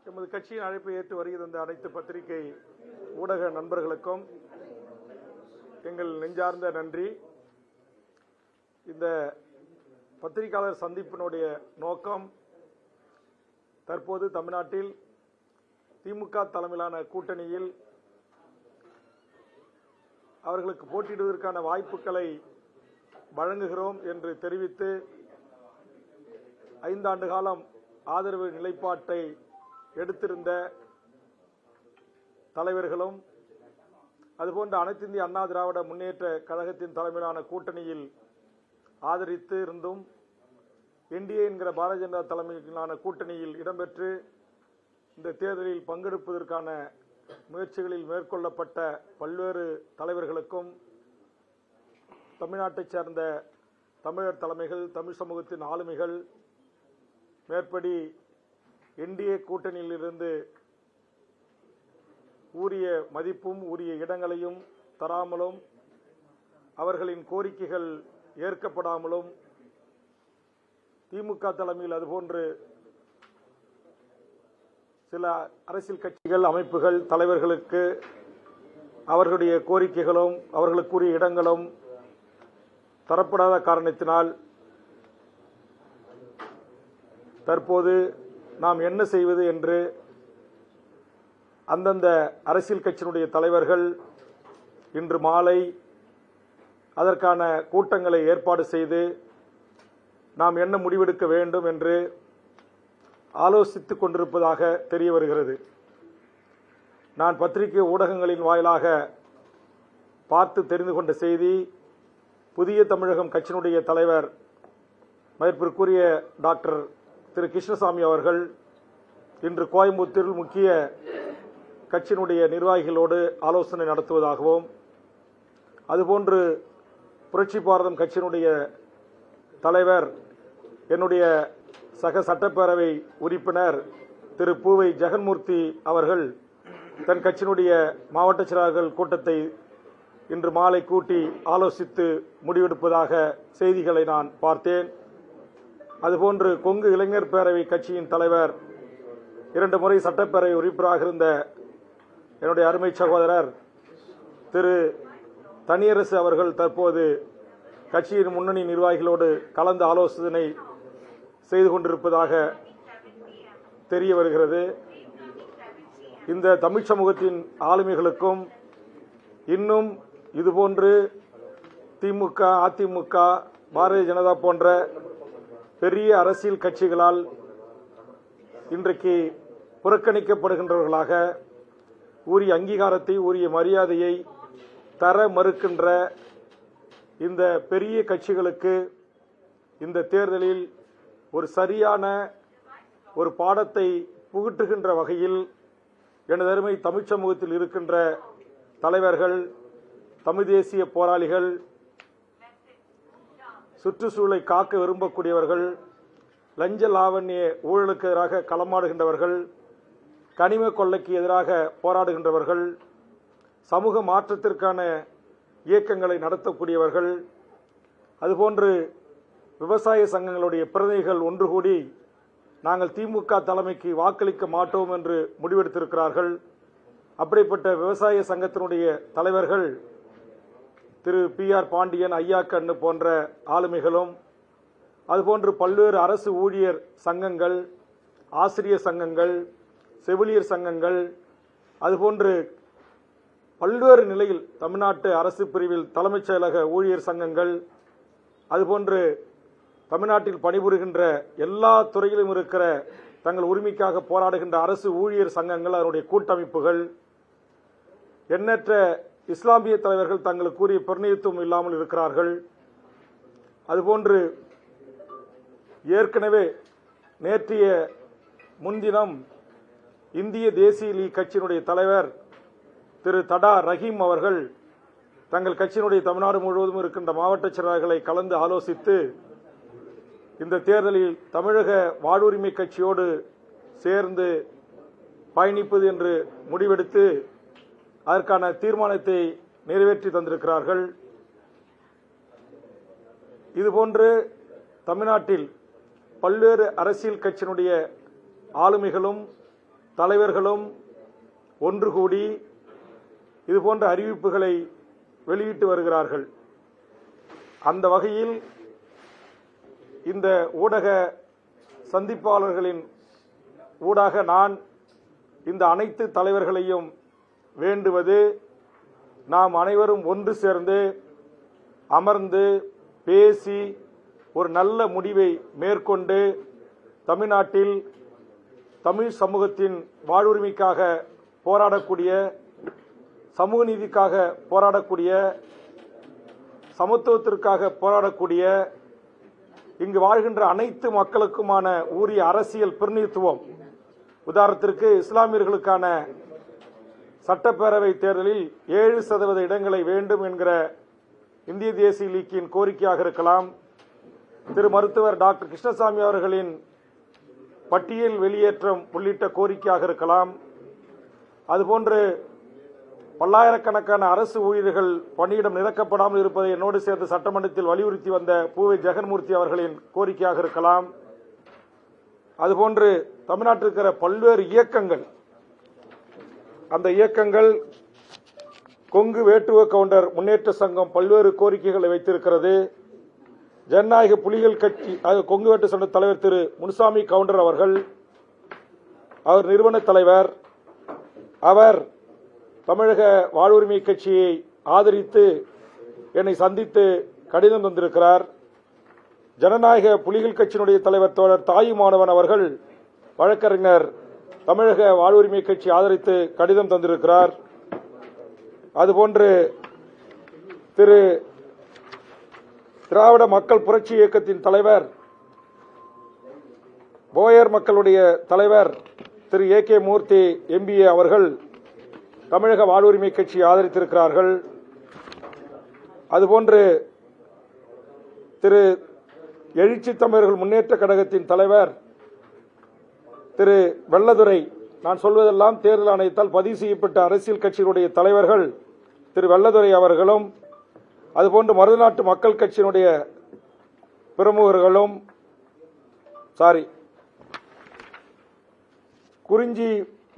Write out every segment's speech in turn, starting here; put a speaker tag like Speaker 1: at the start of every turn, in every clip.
Speaker 1: எமது கட்சியின் அழைப்பை ஏற்று வருகை தந்த அனைத்து பத்திரிகை ஊடக நண்பர்களுக்கும் எங்கள் நெஞ்சார்ந்த நன்றி. இந்த பத்திரிகையாளர் சந்திப்பினுடைய நோக்கம் தற்போது தமிழ்நாட்டில் திமுக தலைமையிலான கூட்டணியில் அவர்களுக்கு போட்டியிடுவதற்கான வாய்ப்புகளை வழங்குகிறோம் என்று தெரிவித்து 5 ஆண்டு காலம் ஆதரவு நிலைப்பாட்டை எடுத்திருந்த தலைவர்களும் அதுபோன்ற அனைத்து இந்திய அண்ணா திராவிட முன்னேற்ற கழகத்தின் தலைமையிலான கூட்டணியில் ஆதரித்து இருந்தும் என்டிஏ என்கிற பாரதிய ஜனதா தலைமையிலான கூட்டணியில் இடம்பெற்று இந்த தேர்தலில் பங்கெடுப்பதற்கான முயற்சிகளில் மேற்கொள்ளப்பட்ட பல்வேறு தலைவர்களுக்கும் தமிழ்நாட்டைச் சேர்ந்த தமிழர் தலைமைகள், தமிழ் சமூகத்தின் ஆளுமைகள் மேற்படி என்டிஏ கூட்டணியிலிருந்து உரிய மதிப்பும் உரிய இடங்களையும் தராமலும் அவர்களின் கோரிக்கைகள் ஏற்கப்படாமலும் திமுக தலைமையில் அதுபோன்று சில அரசியல் கட்சிகள், அமைப்புகள், தலைவர்களுக்கு அவர்களுடைய கோரிக்கைகளும் அவர்களுக்குரிய இடங்களும் தரப்படாத காரணத்தினால் தற்போது நாம் என்ன செய்வது என்று அந்தந்த அரசியல் கட்சியினுடைய தலைவர்கள் இன்று மாலை அதற்கான கூட்டங்களை ஏற்பாடு செய்து நாம் என்ன முடிவெடுக்க வேண்டும் என்று ஆலோசித்துக் கொண்டிருப்பதாக தெரிய வருகிறது. நான் பத்திரிகை ஊடகங்களின் வாயிலாக பார்த்து தெரிந்து கொண்ட செய்தி, புதிய தமிழகம் கட்சியினுடைய தலைவர் மதிப்பிற்குரிய டாக்டர் திரு கிருஷ்ணசாமி அவர்கள் இன்று கோயம்புத்தூரில் முக்கிய கட்சியினுடைய நிர்வாகிகளோடு ஆலோசனை நடத்துவதாகவும், அதுபோன்று புரட்சி பாரதம் கட்சியினுடைய தலைவர் என்னுடைய சக சட்டப்பேரவை உறுப்பினர் திரு பூவை ஜெகன்மூர்த்தி அவர்கள் தன் கட்சியினுடைய மாவட்ட செயலாளர்கள் கூட்டத்தை இன்று மாலை கூட்டி ஆலோசித்து முடிவெடுப்பதாக செய்திகளை நான் பார்த்தேன். அதுபோன்று கொங்கு இளைஞர் பேரவை கட்சியின் தலைவர் 2 முறை சட்டப்பேரவை உறுப்பினராக இருந்த என்னுடைய அருமை சகோதரர் திரு தனியரசு அவர்கள் தற்போது கட்சியின் முன்னணி நிர்வாகிகளோடு கலந்து ஆலோசனை செய்து கொண்டிருப்பதாக தெரிய வருகிறது. இந்த தமிழ் சமூகத்தின் ஆளுமைகளுக்கும் இன்னும் இதுபோன்று திமுக, அதிமுக, பாரதிய ஜனதா போன்ற பெரிய அரசியல் கட்சிகளால் இன்றைக்கு புறக்கணிக்கப்படுகின்றவர்களாக உரிய அங்கீகாரத்தை, உரிய மரியாதையை தர மறுக்கின்ற இந்த பெரிய கட்சிகளுக்கு இந்த தேர்தலில் ஒரு சரியான ஒரு பாடத்தை புகட்டுகின்ற வகையில் எனது அருமை தமிழ் சமூகத்தில் இருக்கின்ற தலைவர்கள், தமிழ் தேசிய போராளிகள், சுற்றுச்சூழலை காக்க விரும்பக்கூடியவர்கள், லஞ்ச லாவண்ய ஊழலுக்கு எதிராக களமாடுகின்றவர்கள், கனிம கொள்ளைக்கு எதிராக போராடுகின்றவர்கள், சமூக மாற்றத்திற்கான இயக்கங்களை நடத்தக்கூடியவர்கள், அதுபோன்று விவசாய சங்கங்களுடைய பிரதிநிதிகள் ஒன்று கூடி நாங்கள் திமுக தலைமைக்கு வாக்களிக்க மாட்டோம் என்று முடிவெடுத்திருக்கிறார்கள். அப்படிப்பட்ட விவசாய சங்கத்தினுடைய தலைவர்கள் திரு PR பாண்டியன், ஐயா கண்ணு போன்ற ஆளுமைகளும், அதுபோன்று பல்வேறு அரசு ஊழியர் சங்கங்கள், ஆசிரியர் சங்கங்கள், செவிலியர் சங்கங்கள், அதுபோன்று பல்வேறு நிலையில் தமிழ்நாட்டு அரசு பிரிவில் தலைமைச் செயலக ஊழியர் சங்கங்கள், அதுபோன்று தமிழ்நாட்டில் பணிபுரிகின்ற எல்லா துறையிலும் இருக்கிற தங்கள் உரிமைக்காக போராடுகின்ற அரசு ஊழியர் சங்கங்கள், அதனுடைய கூட்டமைப்புகள், எண்ணற்ற இஸ்லாமிய தலைவர்கள் தங்களுக்கு கூறிய பிரதிநிதித்துவம் இல்லாமல் இருக்கிறார்கள். அதுபோன்று ஏற்கனவே நேற்றைய முன்தினம் இந்திய தேசிய லீக் கட்சியினுடைய தலைவர் திரு தடா ரஹீம் அவர்கள் தங்கள் கட்சியினுடைய தமிழ்நாடு முழுவதும் இருக்கின்ற மாவட்ட செயலாளர்களை கலந்து ஆலோசித்து இந்த தேர்தலில் தமிழக வாழ்வுரிமை கட்சியோடு சேர்ந்து பயணிப்பது என்று முடிவெடுத்து அதற்கான தீர்மானத்தை நிறைவேற்றி தந்திருக்கிறார்கள். இதுபோன்று தமிழ்நாட்டில் பல்வேறு அரசியல் கட்சியினுடைய ஆளுமைகளும் தலைவர்களும் ஒன்று கூடி இதுபோன்ற அறிவிப்புகளை வெளியிட்டு வருகிறார்கள். அந்த வகையில் இந்த ஊடக சந்திப்பாளர்களின் ஊடாக நான் இந்த அனைத்து தலைவர்களையும் வேண்டுவது, நாம் அனைவரும் ஒன்று சேர்ந்து அமர்ந்து பேசி ஒரு நல்ல முடிவை மேற்கொண்டு தமிழ்நாட்டில் தமிழ் சமூகத்தின் வாழ்வுரிமைக்காக போராடக்கூடிய, சமூக நீதிக்காக போராடக்கூடிய, சமத்துவத்திற்காக போராடக்கூடிய, இங்கு வாழ்கின்ற அனைத்து மக்களுக்குமான உரிய அரசியல் பிரதிநிதித்துவம், உதாரணத்திற்கு இஸ்லாமியர்களுக்கான சட்டப்பேரவை தேர்தலில் 7% இடங்களை வேண்டும் என்கிற இந்திய தேசிய லீக்கின் கோரிக்கையாக இருக்கலாம், திரு மருத்துவர் டாக்டர் கிருஷ்ணசாமி அவர்களின் பட்டியல் வெளியேற்றம் உள்ளிட்ட கோரிக்கையாக இருக்கலாம். அதுபோன்று பல்லாயிரக்கணக்கான அரசு ஊழியர்கள் பணியிடம் நிரப்பப்படாமல் இருப்பதை என்னோடு சேர்ந்து சட்டமன்றத்தில் வலியுறுத்தி வந்த பூவை ஜெகன்மூர்த்தி அவர்களின் கோரிக்கையாக இருக்கலாம். அதுபோன்று தமிழ்நாட்டில் இருக்கிற பல்வேறு இயக்கங்கள், அந்த இயக்கங்கள் கொங்கு வேட்டுவ கவுண்டர் முன்னேற்ற சங்கம் பல்வேறு கோரிக்கைகளை வைத்திருக்கிறது. ஜனநாயக புலிகள் கட்சி கொங்கு வேட்டு சங்க தலைவர் திரு முனுசாமி கவுண்டர் அவர்கள், அவர் நிறுவன தலைவர், அவர் தமிழக வாழ்வுரிமை கட்சியை ஆதரித்து என்னை சந்தித்து கடிதம் தந்திருக்கிறார். ஜனநாயக புலிகள் கட்சியினுடைய தலைவர் தோழர் தாயுமானவன் அவர்கள், வழக்கறிஞர், தமிழக வாழ்வுரிமை கட்சி ஆதரித்து கடிதம் தந்திருக்கிறார். அதுபோன்று திரு திராவிட மக்கள் புரட்சி இயக்கத்தின் தலைவர், போயர் மக்களுடைய தலைவர் திரு ஏ கே மூர்த்தி எம்பிஏ அவர்கள் தமிழக வாழ்வுரிமை கட்சி ஆதரித்திருக்கிறார்கள். அதுபோன்று திரு எழுச்சி தமிழர்கள் முன்னேற்ற கழகத்தின் தலைவர் திரு வெள்ளதுரை, நான் சொல்வதெல்லாம் தேர்தல் ஆணையத்தால் பதிவு செய்யப்பட்ட அரசியல் கட்சியினுடைய தலைவர்கள் திரு வெள்ளதுரை அவர்களும், அதுபோன்று மருதநாட்டு மக்கள் கட்சியினுடைய பிரமுகர்களும், குறிஞ்சி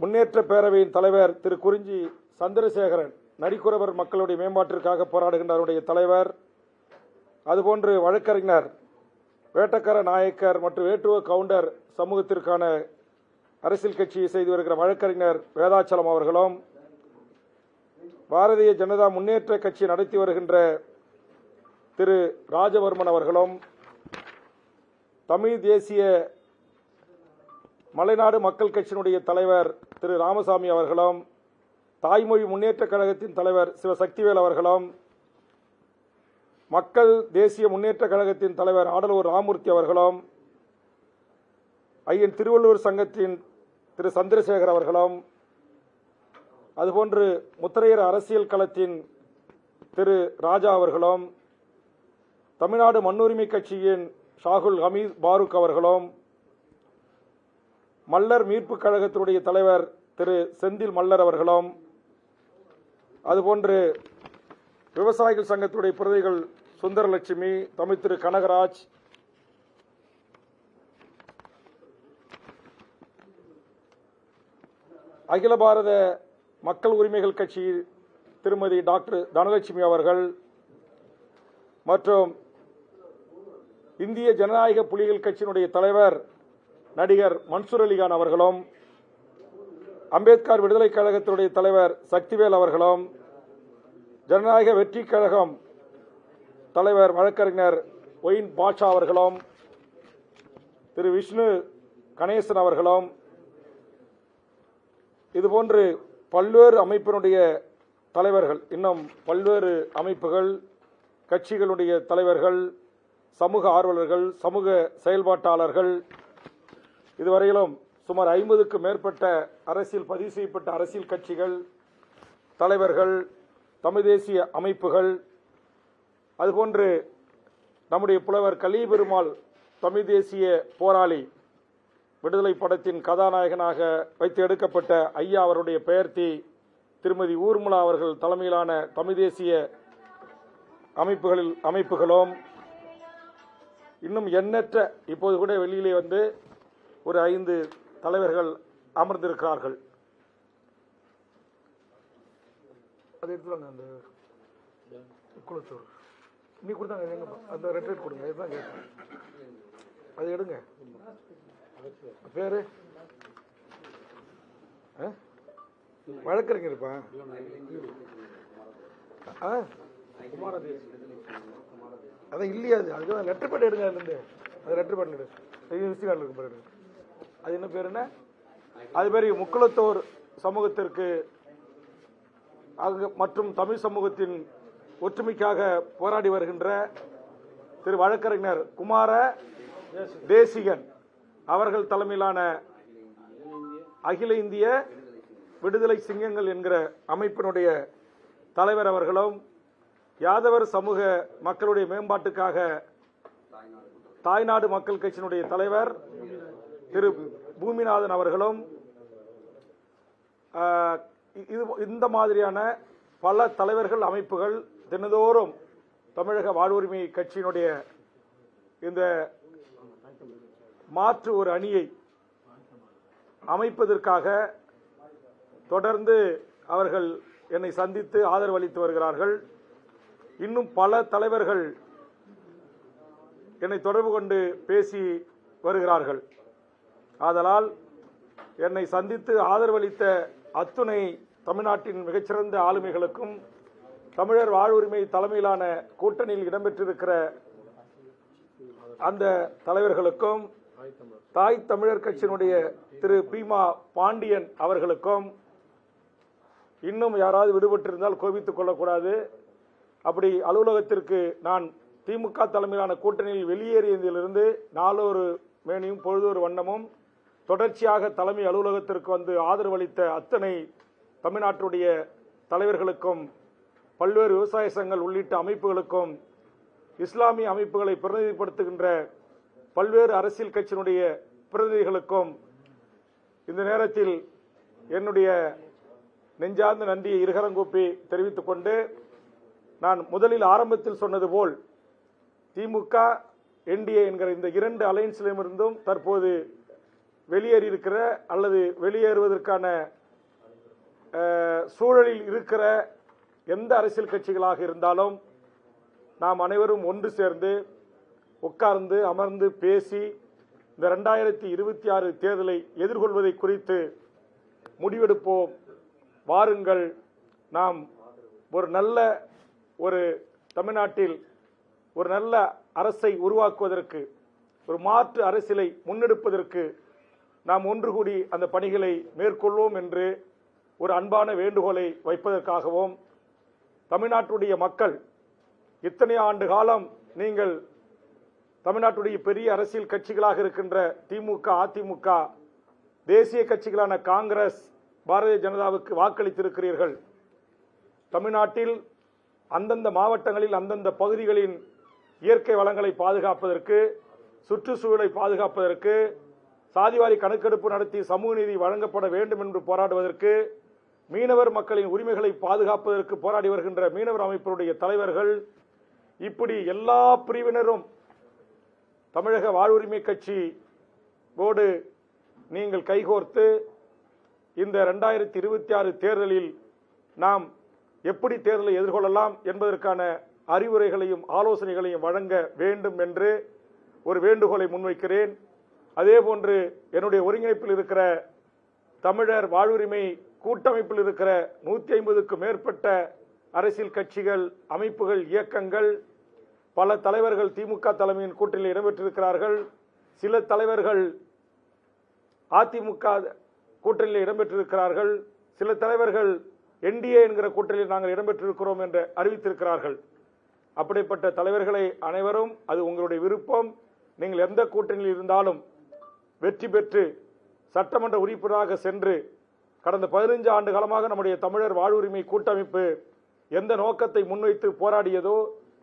Speaker 1: முன்னேற்ற பேரவையின் தலைவர் திரு குறிஞ்சி சந்திரசேகரன், நரிக்குறவர் மக்களுடைய மேம்பாட்டிற்காக போராடுகின்றவருடைய தலைவர், அதுபோன்று வழக்கறிஞர் வேட்டக்கார நாயக்கர் மற்றும் வேட்டுவ கவுண்டர் சமூகத்திற்கான அரசியல் கட்சியை செய்து வருகிற வழக்கறிஞர் வேதாச்சலம் அவர்களும், பாரதிய ஜனதா முன்னேற்ற கட்சி நடத்தி வருகின்ற திரு ராஜவர்மன் அவர்களும், தமிழ் தேசிய மலைநாடு மக்கள் கட்சியினுடைய தலைவர் திரு ராமசாமி அவர்களும், தாய்மொழி முன்னேற்ற கழகத்தின் தலைவர் சிவசக்திவேல் அவர்களும், மக்கள் தேசிய முன்னேற்ற கழகத்தின் தலைவர் ஆடலூர் ராமூர்த்தி அவர்களும், ஐயன் திருவள்ளுவர் சங்கத்தின் திரு சந்திரசேகர் அவர்களும், அதுபோன்று முத்திரையர் அரசியல் களத்தின் திரு ராஜா அவர்களும், தமிழ்நாடு மண்ணுரிமை கட்சியின் ஷாகுல் ஹமீத் பாரூக் அவர்களும், மல்லர் மீட்பு கழகத்தினுடைய தலைவர் திரு செந்தில் மல்லர் அவர்களும், அதுபோன்று விவசாயிகள் சங்கத்துடைய பிரதிகள் சுந்தரலட்சுமி, தமிழ் திரு கனகராஜ், அகில பாரத மக்கள் உரிமைகள் கட்சி திருமதி டாக்டர் தனலட்சுமி அவர்கள் மற்றும் இந்திய ஜனநாயக புலிகள் கட்சியினுடைய தலைவர் நடிகர் மன்சூர் அலிகான் அவர்களும், அம்பேத்கர் விடுதலை கழகத்தினுடைய தலைவர் சக்திவேல் அவர்களும், ஜனநாயக வெற்றி கழகம் தலைவர் வழக்கறிஞர் ஒயின் பாட்ஷா அவர்களும், திரு விஷ்ணு கணேசன் அவர்களும், இதுபோன்று பல்வேறு அமைப்பினுடைய தலைவர்கள், இன்னும் பல்வேறு அமைப்புகள் கட்சிகளுடைய தலைவர்கள், சமூக ஆர்வலர்கள், சமூக செயல்பாட்டாளர்கள், இதுவரையிலும் சுமார் 50க்கும் மேற்பட்ட அரசியல் பதிவு செய்யப்பட்ட அரசியல் கட்சிகள் தலைவர்கள், தமிழ் தேசிய அமைப்புகள், அதுபோன்று நம்முடைய புலவர் கலிபெருமாள் தமிழ் தேசிய போராளி விடுதலை படத்தின் கதாநாயகனாக வைத்து எடுக்கப்பட்ட ஐயா அவருடைய பெயர்த்தி திருமதி ஊர்முலா அவர்கள் தலைமையிலான தமிழ் தேசிய அமைப்புகளும், இன்னும் எண்ணற்ற, இப்போது கூட வெளியிலே வந்து ஒரு 5 தலைவர்கள் அமர்ந்திருக்கிறார்கள். அதை எடுத்துவாங்க. அந்த குளத்தூர் நீ கொடுத்தாங்க, அந்த ரெட்ரேட் கொடுங்க, இதுதான் கேட்குறேன். அதை எடுங்க. பேரு வழக்கறிஞர்ப்பா. அதான் இல்லையா, அதுக்கு லெட்டர் பேட் எடுங்க. அதுலேருந்து அது லெட்டர் பேட் எடு, விசிட் கார்டில் இருக்கும் பாரு. அது என்ன பேர்? என்ன அது பேர்? முக்குளத்தோர் சமூகத்திற்கு மற்றும் தமிழ் சமூகத்தின் ஒற்றுமைக்காக போராடி வருகின்ற திரு வழக்கறிஞர் குமார தேசிகன் அவர்கள் தலைமையிலான அகில இந்திய விடுதலை சிங்கங்கள் என்கிற அமைப்பினுடைய தலைவர் அவர்களும், யாதவர் சமூக மக்களுடைய மேம்பாட்டுக்காக தாய்நாடு மக்கள் கட்சியினுடைய தலைவர் திரு பூமிநாதன் அவர்களும் இந்த மாதிரியான பல தலைவர்கள், அமைப்புகள் தினந்தோறும் தமிழக வாழ்வுரிமை கட்சியினுடைய இந்த மாற்று ஒரு அணியை அமைப்பதற்காக தொடர்ந்து அவர்கள் என்னை சந்தித்து ஆதரவு அளித்து வருகிறார்கள். இன்னும் பல தலைவர்கள் என்னை தொடர்பு கொண்டு பேசி வருகிறார்கள். ஆதலால் என்னை சந்தித்து ஆதரவு அளித்த அத்துணை தமிழ்நாட்டின் மிகச்சிறந்த ஆளுமைகளுக்கும், தமிழர் வாழ்வுரிமை தலைமையிலான கூட்டணியில் இடம்பெற்றிருக்கிற அந்த தலைவர்களுக்கும், தாய் தமிழர் கட்சியினுடைய திரு பீமா பாண்டியன் அவர்களுக்கும், இன்னும் யாராவது விடுபட்டிருந்தால் கோபித்துக் கொள்ளக்கூடாது. அப்படி அலுவலகத்திற்கு நான் திமுக தலைமையிலான கூட்டணியில் வெளியேறியதிலிருந்து நாளொரு மேனியும் பொழுதொரு வண்ணமும் தொடர்ச்சியாக தலைமை அலுவலகத்திற்கு வந்து ஆதரவு அளித்த அத்தனை தமிழ்நாட்டுடைய தலைவர்களுக்கும், பல்வேறு விவசாய சங்கங்கள் உள்ளிட்ட அமைப்புகளுக்கும், இஸ்லாமிய அமைப்புகளை பிரதிநிதிப்படுத்துகின்ற பல்வேறு அரசியல் கட்சியினுடைய பிரதிநிதிகளுக்கும் இந்த நேரத்தில் என்னுடைய நெஞ்சார்ந்த நன்றியை இருகரங்கூப்பி தெரிவித்துக் கொண்டு, நான் முதலில் ஆரம்பத்தில் சொன்னது போல் திமுக என்டிஏ என்கிற இந்த இரண்டு அலையன்ஸிலிருந்தும் தற்போது வெளியேறியிருக்கிற அல்லது வெளியேறுவதற்கான சூழலில் இருக்கிற எந்த அரசியல் கட்சிகளாக இருந்தாலும் நாம் அனைவரும் ஒன்று சேர்ந்து உட்கார்ந்து அமர்ந்து பேசி இந்த 2026 தேர்தலை எதிர்கொள்வதை குறித்து முடிவெடுப்போம். வாருங்கள், நாம் ஒரு தமிழ்நாட்டில் ஒரு நல்ல அரசை உருவாக்குவதற்கு, ஒரு மாற்று அரசியலை முன்னெடுப்பதற்கு நாம் ஒன்று கூடி அந்த பணிகளை மேற்கொள்வோம் என்று ஒரு அன்பான வேண்டுகோளை வைப்பதற்காகவும், தமிழ்நாட்டுடைய மக்கள் இத்தனை ஆண்டு காலம் நீங்கள் தமிழ்நாட்டுடைய பெரிய அரசியல் கட்சிகளாக இருக்கின்ற திமுக, அதிமுக, தேசிய கட்சிகளான காங்கிரஸ், பாரதிய ஜனதாவுக்கு வாக்களித்திருக்கிறீர்கள். தமிழ்நாட்டில் அந்தந்த மாவட்டங்களில் அந்தந்த பகுதிகளின் இயற்கை வளங்களை பாதுகாப்பதற்கு, சுற்றுச்சூழலை பாதுகாப்பதற்கு, சாதிவாரி கணக்கெடுப்பு நடத்தி சமூக நீதி வழங்கப்பட வேண்டும் என்று போராடுவதற்கு, மீனவர் மக்களின் உரிமைகளை பாதுகாப்பதற்கு போராடி வருகின்ற மீனவர் அமைப்பினுடைய தலைவர்கள், இப்படி எல்லா பிரிவினரும் தமிழக வாழ்வுரிமை கட்சியோடு நீங்கள் கைகோர்த்து இந்த 2026 தேர்தலில் நாம் எப்படி தேர்தலை எதிர்கொள்ளலாம் என்பதற்கான அறிவுரைகளையும் ஆலோசனைகளையும் வழங்க வேண்டும் என்று ஒரு வேண்டுகோளை முன்வைக்கிறேன். அதேபோன்று என்னுடைய ஒருங்கிணைப்பில் இருக்கிற தமிழர் வாழ்வுரிமை கூட்டமைப்பில் இருக்கிற 150க்கும் மேற்பட்ட அரசியல் கட்சிகள், அமைப்புகள், இயக்கங்கள், பல தலைவர்கள் திமுக தலைமையின் கூட்டணியில் இடம்பெற்றிருக்கிறார்கள். சில தலைவர்கள் அதிமுக கூட்டணியில் இடம்பெற்றிருக்கிறார்கள். சில தலைவர்கள் என்டிஏ என்கிற கூட்டணியில் நாங்கள் இடம்பெற்றிருக்கிறோம் என்று அறிவித்திருக்கிறார்கள். அப்படிப்பட்ட தலைவர்களை அனைவரும், அது உங்களுடைய விருப்பம், நீங்கள் எந்த கூட்டணியில் இருந்தாலும் வெற்றி பெற்று சட்டமன்ற உறுப்பினராக சென்று, கடந்த 15 ஆண்டு காலமாக நம்முடைய தமிழர் வாழ்வுரிமை கூட்டமைப்பு எந்த நோக்கத்தை முன்வைத்து போராடியதோ,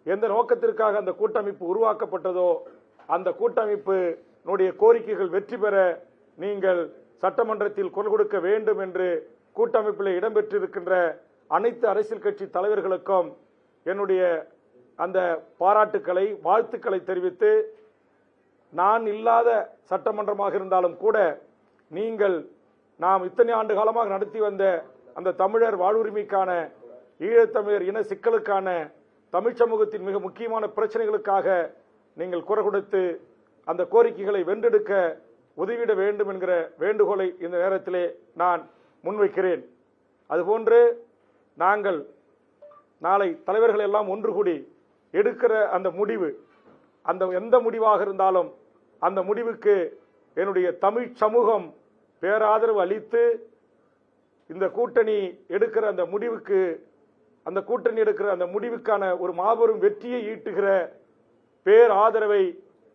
Speaker 1: எந்த நோக்கத்திற்காக அந்த கூட்டமைப்பு உருவாக்கப்பட்டதோ, அந்த கூட்டமைப்பினுடைய கோரிக்கைகள் வெற்றி பெற நீங்கள் சட்டமன்றத்தில் குரல் கொடுக்க வேண்டும் என்று கூட்டமைப்பில் இடம்பெற்றிருக்கின்ற அனைத்து அரசியல் கட்சி தலைவர்களுக்கும் என்னுடைய அந்த பாராட்டுக்களை, வாழ்த்துக்களை தெரிவித்து, நான் இல்லாத சட்டமன்றமாக இருந்தாலும் கூட நீங்கள் நாம் இத்தனை ஆண்டு காலமாக நடத்தி வந்த அந்த தமிழர் வாழ்வுரிமைக்கான, ஈழத்தமிழர் இன சிக்கலுக்கான, தமிழ் சமூகத்தின் மிக முக்கியமான பிரச்சனைகளுக்காக நீங்கள் குரல் கொடுத்து அந்த கோரிக்கைகளை வென்றெடுக்க உதவிட வேண்டும் என்கிற வேண்டுகோளை இந்த நேரத்திலே நான் முன்வைக்கிறேன். அதுபோன்று நாங்கள் நாளை தலைவர்கள் எல்லாம் ஒன்று கூடி எடுக்கிற அந்த முடிவு, அந்த எந்த முடிவாக இருந்தாலும் அந்த முடிவுக்கு என்னுடைய தமிழ் சமூகம் பேராதரவு அளித்து இந்த கூட்டணி எடுக்கிற அந்த முடிவுக்கு, அந்த கூட்டணி எடுக்கிற அந்த முடிவுக்கான ஒரு மாபெரும் வெற்றியை ஈட்டுகிற பேராதரவை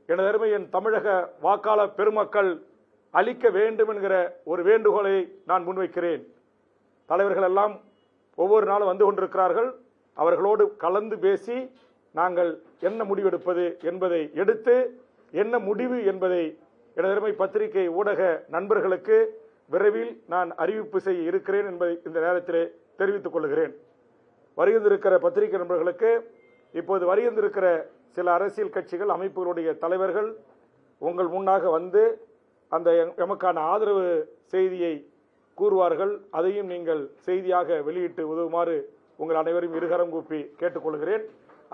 Speaker 1: எனது அருமை என் தமிழக வாக்காளர் பெருமக்கள் அளிக்க வேண்டும் என்கிற ஒரு வேண்டுகோளை நான் முன்வைக்கிறேன். தலைவர்கள் எல்லாம் ஒவ்வொரு நாளும் வந்து கொண்டிருக்கிறார்கள். அவர்களோடு கலந்து பேசி நாங்கள் என்ன முடிவெடுப்பது என்பதை எடுத்து, என்ன முடிவு என்பதை எனது அருமை பத்திரிகை ஊடக நண்பர்களுக்கு விரைவில் நான் அறிவிப்பு செய்ய இருக்கிறேன் என்பதை இந்த நேரத்திலே தெரிவித்துக் கொள்கிறேன். வருகின்றிருக்கிற பத்திரிகை நண்பர்களுக்கு, இப்போது வருகின்றிருக்கிற சில அரசியல் கட்சிகள், அமைப்புகளுடைய தலைவர்கள் உங்கள் முன்னாக வந்து அந்த எமக்கான ஆதரவு செய்தியை கூறுவார்கள். அதையும் நீங்கள் செய்தியாக வெளியிட்டு உதவுமாறு உங்கள் அனைவரையும் இருகரம் கூப்பி கேட்டுக்கொள்கிறேன்.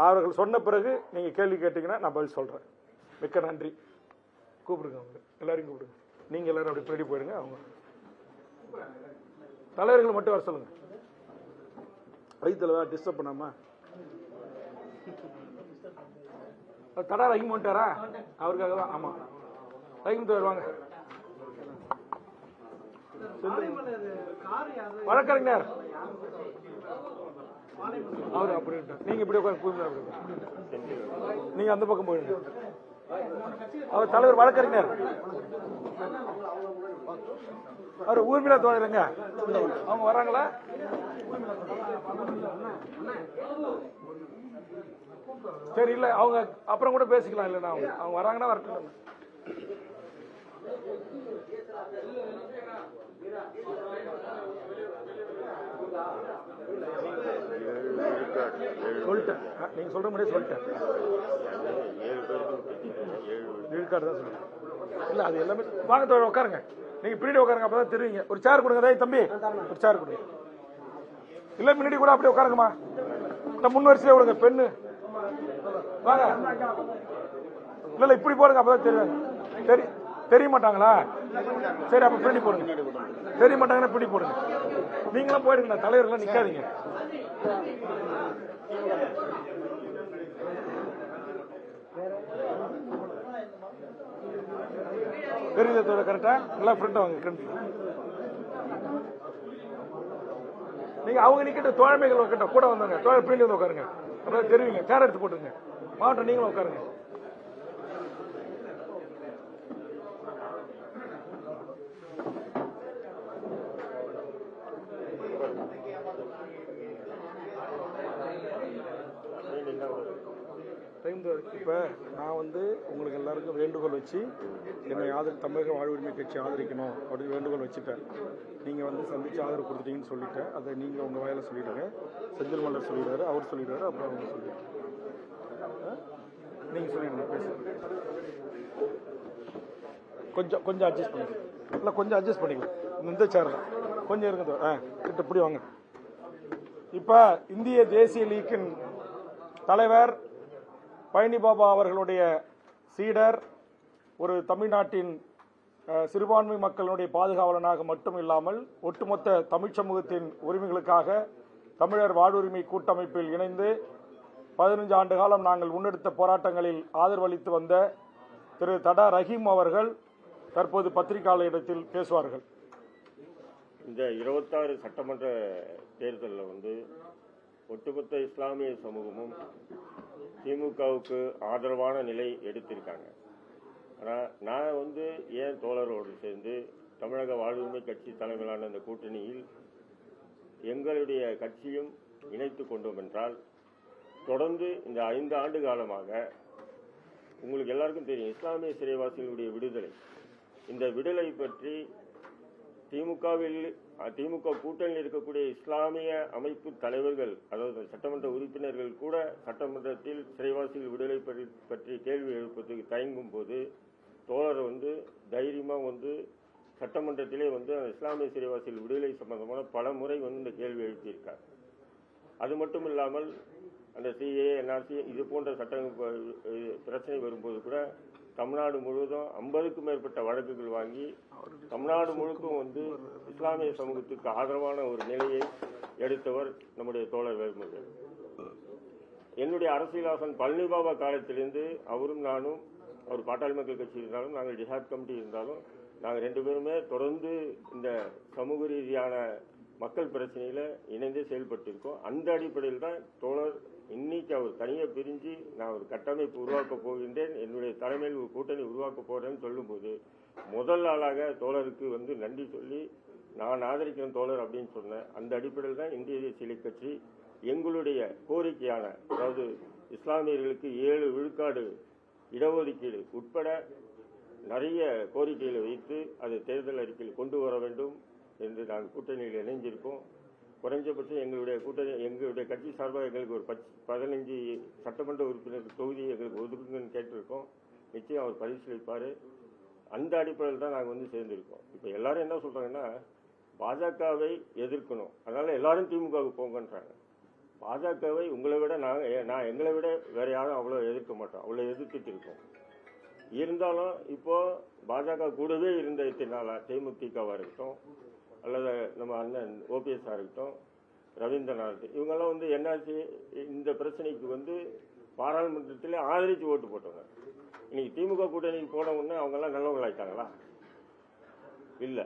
Speaker 1: அவர்கள் சொன்ன பிறகு நீங்கள் கேள்வி கேட்டீங்கன்னா நான் பதில் சொல்கிறேன். மிக்க நன்றி. கூப்பிடுங்க, அவங்க எல்லாரையும் கூப்பிடுங்க. நீங்கள் எல்லாரும் அப்படி பின்னாடி போயிடுங்க. அவங்க தலைவர்கள் மட்டும் வர சொல்லுங்க. வயிற்றுல டிஸ்டர்ப் பண்ணாமா? தடா ரஹீம் வந்துட்டாரா? அவருக்காக தான். ஆமா, ரஹீம் வருவாங்க. வழக்கறிஞர் அவரு அப்படி நீங்க இப்படி உட்காந்து, நீங்க அந்த பக்கம் போயிடுங்க. அவர் தலைவர் வழக்கறிஞர், அவர் ஊர்மிளா தோழருங்க. அவங்க வராங்களா? சரி, இல்ல அவங்க அப்புறம் கூட பேசிக்கலாம். இல்லைன்னா அவங்க வராங்கன்னா வரட்டும். சொல்லிட்டேன், நீங்க சொல்ற மாதிரியே சொல்லிட்டேன். விழுக்காடு தான் சொல்லிட்டேன். இல்ல அது எல்லாமே வாங்க தோழர், உட்காருங்க. நீங்க பின்னாடி உட்காருங்க, அப்பதான் தெரியுங்க. ஒரு சேர் கொடுங்க. தம்பி ஒரு சேர் கொடுங்க. இல்ல முன்னாடி கூட அப்படியே உட்காருங்கம்மா. இந்த முன் வரிசையில விடுங்க. பெண்ணு வாங்க. இல்ல இல்ல இப்படி போடுங்க, அப்பதான் தெரியும். தெரிய மாட்டாங்களா? சரி, அப்ப பின்னாடி போடுங்க. தெரிய மாட்டாங்கன்னா பின்னாடி போடுங்க. நீங்களும் போயிடுங்க, தலைவர்கள் நிக்காதீங்க. தெரியுதா கரெக்டா? நல்லா ஃப்ரெண்ட் வாங்க. நீங்க அவங்க நிக்கிட்ட தோழமைகள் உட்காட்ட கூட வந்தாங்க. தோழர் பின்னாடி வந்து உட்காருங்க, அப்பதான் தெரியுங்க. சேர் எடுத்து போட்டுருங்க. மாவட்டம் நீங்களும் உட்காருங்க. இப்ப நான் உங்களுக்கு எல்லாருக்கும் வேண்டுகோள் வச்சு என்னை தமிழக வாழ்வுரிமை கட்சி ஆதரிக்கணும் அப்படின்னு வேண்டுகோள் வச்சுட்டேன். நீங்க சந்திச்சு ஆதரவு கொடுத்துட்டீங்கன்னு சொல்லிட்டேன். அதை நீங்க உங்க வாயில சொல்லிடுங்க. செந்தில் மலர் சொல்லிடுறாரு, அவர் சொல்லிடுறாரு, அப்புறம் அவங்க சொல்லிடுறாரு. நீங்க சொல்லிடுங்க. பேசுங்க. கொஞ்சம் அட்ஜஸ்ட் பண்ணிக்கலாம். இல்லை, கொஞ்சம் அட்ஜஸ்ட் பண்ணிக்கலாம். இந்த சேர்ல கொஞ்சம் இருங்க. கிட்ட இப்படி வாங்க. இப்ப இந்திய தேசிய லீக்கின் தலைவர் பழனி பாபா அவர்களுடைய சீடர், ஒரு தமிழ்நாட்டின் சிறுபான்மை மக்களுடைய பாதுகாவலனாக மட்டும் இல்லாமல் ஒட்டுமொத்த தமிழ் சமூகத்தின் உரிமைகளுக்காக தமிழர் வாழ்வுரிமை கூட்டமைப்பில் இணைந்து 15 ஆண்டு காலம் நாங்கள் முன்னெடுத்த போராட்டங்களில் ஆதரவளித்து வந்த திரு தடா ரஹீம் அவர்கள் தற்போது பத்திரிகையாளர்களிடத்தில் பேசுவார்கள்.
Speaker 2: இந்த 26 சட்டமன்ற தேர்தலில் ஒட்டுமொத்த இஸ்லாமிய சமூகமும் திமுகவுக்கு ஆதரவான நிலை எடுத்திருக்காங்க. ஆனால் நான் ஏன் தோழரோடு சேர்ந்து தமிழக வாழ்வுரிமை கட்சி தலைமையிலான இந்த கூட்டணியில் எங்களுடைய கட்சியும் இணைத்து கொண்டோம் என்றால், தொடர்ந்து இந்த 5 ஆண்டு காலமாக உங்களுக்கு எல்லாருக்கும் தெரியும், இஸ்லாமிய சிறைவாசிகளுடைய விடுதலை, இந்த விடுதலை பற்றி திமுக கூட்டணியில் இருக்கக்கூடிய இஸ்லாமிய அமைப்பு தலைவர்கள், அதாவது சட்டமன்ற உறுப்பினர்கள் கூட சட்டமன்றத்தில் சிறைவாசிகள் விடுதலை பற்றி கேள்வி எழுப்பதற்கு தயங்கும் போது தோழர் தைரியமா சட்டமன்றத்திலே வந்து இஸ்லாமிய சிறைவாசிகள் விடுதலை சம்பந்தமான பல முறை வந்து இந்த கேள்வி எழுப்பியிருக்கார். அது மட்டும் இல்லாமல் அந்த சிஏ, என்ஆர்சி இது போன்ற சட்ட பிரச்சனை வரும்போது கூட தமிழ்நாடு முழுவதும் 50க்கும் மேற்பட்ட வழக்குகள் வாங்கி தமிழ்நாடு முழுக்கும் வந்து இஸ்லாமிய சமூகத்துக்கு ஆதரவான ஒரு நிலையை எடுத்தவர் நம்முடைய தோழர் வேல்முருகன். என்னுடைய அரசியலாசன் பழனி பாபா காலத்திலிருந்து அவரும் நானும், அவர் பாட்டாளி மக்கள் கட்சி இருந்தாலும் நாங்கள் ஜிஹாத் கமிட்டி இருந்தாலும் நாங்கள் 2 பேருமே தொடர்ந்து இந்த சமூக ரீதியான மக்கள் பிரச்சனையில இணைந்து செயல்பட்டு இருக்கோம். அந்த அடிப்படையில் தான் தோழர் இன்னைக்கு அவர் தனியாக பிரிஞ்சு நான் ஒரு கட்டமைப்பு உருவாக்க போகின்றேன், என்னுடைய தலைமையில் ஒரு கூட்டணி உருவாக்க போறேன்னு சொல்லும்போது முதல் ஆளாக தோழருக்கு வந்து நன்றி சொல்லி நான் ஆதரிக்கிறேன் தோழர் அப்படின்னு சொன்னேன். அந்த அடிப்படையில் தான் இந்திய தேசிய கட்சி எங்களுடைய கோரிக்கையான, அதாவது இஸ்லாமியர்களுக்கு 7 விழுக்காடு இடஒதுக்கீடு உட்பட நிறைய கோரிக்கைகளை வைத்து அது தேர்தல் அறிக்கையில் கொண்டு வர வேண்டும் என்று நாங்கள் கூட்டணியில் இணைஞ்சிருக்கோம். குறைஞ்சபட்சம் எங்களுடைய கட்சி சார்பாக எங்களுக்கு ஒரு 15 சட்டமன்ற உறுப்பினர் தொகுதி எங்களுக்கு ஒதுக்குங்கன்னு கேட்டிருக்கோம். நிச்சயம் அவர் பரிசீலிப்பார். அந்த அடிப்படையில் தான் நாங்கள் வந்து சேர்ந்திருக்கோம். இப்போ எல்லாரும் என்ன சொல்றாங்கன்னா, பாஜகவை எதிர்க்கணும், அதனால எல்லாரும் திமுகவுக்கு போங்கன்றாங்க. பாஜகவை உங்களை விட நான் எங்களை விட வேற யாரும் அவ்வளோ எதிர்க்க மாட்டோம், அவ்வளோ எதிர்த்துட்டு இருக்கோம். இருந்தாலும் இப்போ பாஜக கூடவே இருந்த இத்தனால தேமுதிகவா இருக்கட்டும், அல்லது நம்ம அண்ணன் ஓபிஎஸ்ஆ இருக்கட்டும், ரவீந்திரநாத், இவங்கெல்லாம் வந்து என்ஆர்சி இந்த பிரச்சனைக்கு வந்து பாராளுமன்றத்தில் ஆதரித்து ஓட்டு போட்டவங்க. இன்னைக்கு திமுக கூட்டணிக்கு போன உடனே அவங்கெல்லாம் நல்லவங்களாயிட்டாங்களா? இல்லை.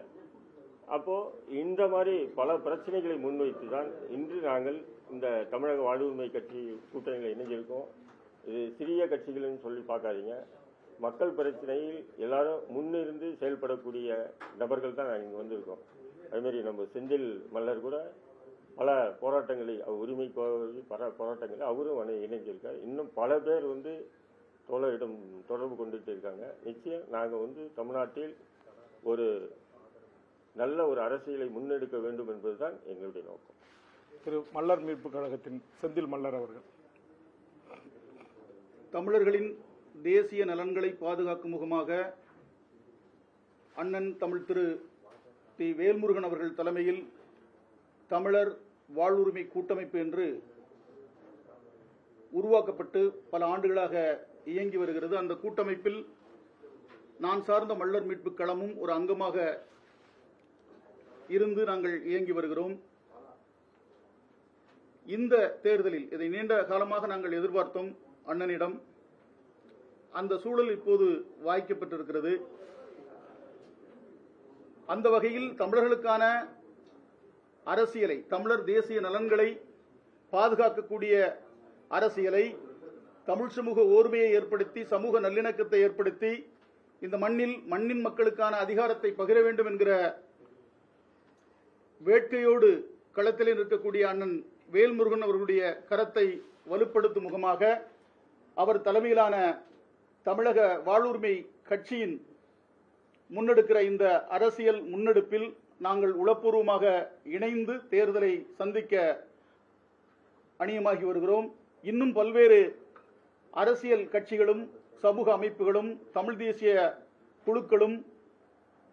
Speaker 2: அப்போ இந்த மாதிரி பல பிரச்சனைகளை முன்வைத்து தான் இன்று நாங்கள் இந்த தமிழக வாழ்வுரிமை கட்சி கூட்டணியில் இணைஞ்சிருக்கோம். இது சிறிய கட்சிகள்னு சொல்லி பார்க்காதீங்க, மக்கள் பிரச்சனையில் எல்லாரும் முன்னிருந்து செயல்படக்கூடிய நபர்கள் தான் நாங்கள் இங்கே வந்திருக்கோம். அதுமாரி நம்ம செந்தில் மல்லர் கூட பல போராட்டங்களை, உரிமை பல போராட்டங்களை அவரும் இணைஞ்சிருக்கார். இன்னும் பல பேர் வந்து தோழரிடம் தொடர்பு கொண்டுட்டு இருக்காங்க. நிச்சயம் நாங்கள் வந்து தமிழ்நாட்டில் ஒரு நல்ல ஒரு அரசியலை முன்னெடுக்க வேண்டும் என்பதுதான் எங்களுடைய நோக்கம்.
Speaker 1: திரு மல்லர் மீட்பு கழகத்தின் செந்தில் மல்லர் அவர்கள்.
Speaker 3: தமிழர்களின் தேசிய நலன்களை பாதுகாக்கும் முகமாக அண்ணன் தமிழ் திரு தி. வேல்முருகன் அவர்கள் தலைமையில் தமிழர் வாழ்வுரிமை கூட்டமைப்பு என்று உருவாக்கப்பட்டு பல ஆண்டுகளாக இயங்கி வருகிறது. அந்த கூட்டமைப்பில் நான் சார்ந்த மல்லர் மீட்பு களமும் ஒரு அங்கமாக இருந்து நாங்கள் இயங்கி வருகிறோம். இந்த தேர்தலில் இதை நீண்ட காலமாக நாங்கள் எதிர்பார்த்தோம் அண்ணனிடம். அந்த சூழல் இப்போது வாய்க்கப்பட்டிருக்கிறது. அந்த வகையில் தமிழர்களுக்கான அரசியலை, தமிழர் தேசிய நலன்களை பாதுகாக்கக்கூடிய அரசியலை, தமிழ் சமூக ஓர்மையை ஏற்படுத்தி, சமூக நல்லிணக்கத்தை ஏற்படுத்தி, இந்த மண்ணின் மக்களுக்கான அதிகாரத்தை பகிர வேண்டும் என்கிற வேட்கையோடு களத்தில் இருக்கக்கூடிய அண்ணன் வேல்முருகன் அவர்களுடைய கரத்தை வலுப்படுத்தும் முகமாக அவர் தலைமையிலான தமிழக வாழ்வுரிமை கட்சியின் முன்னெடுக்கிற இந்த அரசியல் முன்னெடுப்பில் நாங்கள் உளப்பூர்வமாக இணைந்து தேர்தலை சந்திக்க அணியமாகி வருகிறோம். இன்னும் பல்வேறு அரசியல் கட்சிகளும் சமூக அமைப்புகளும் தமிழ் தேசிய குழுக்களும்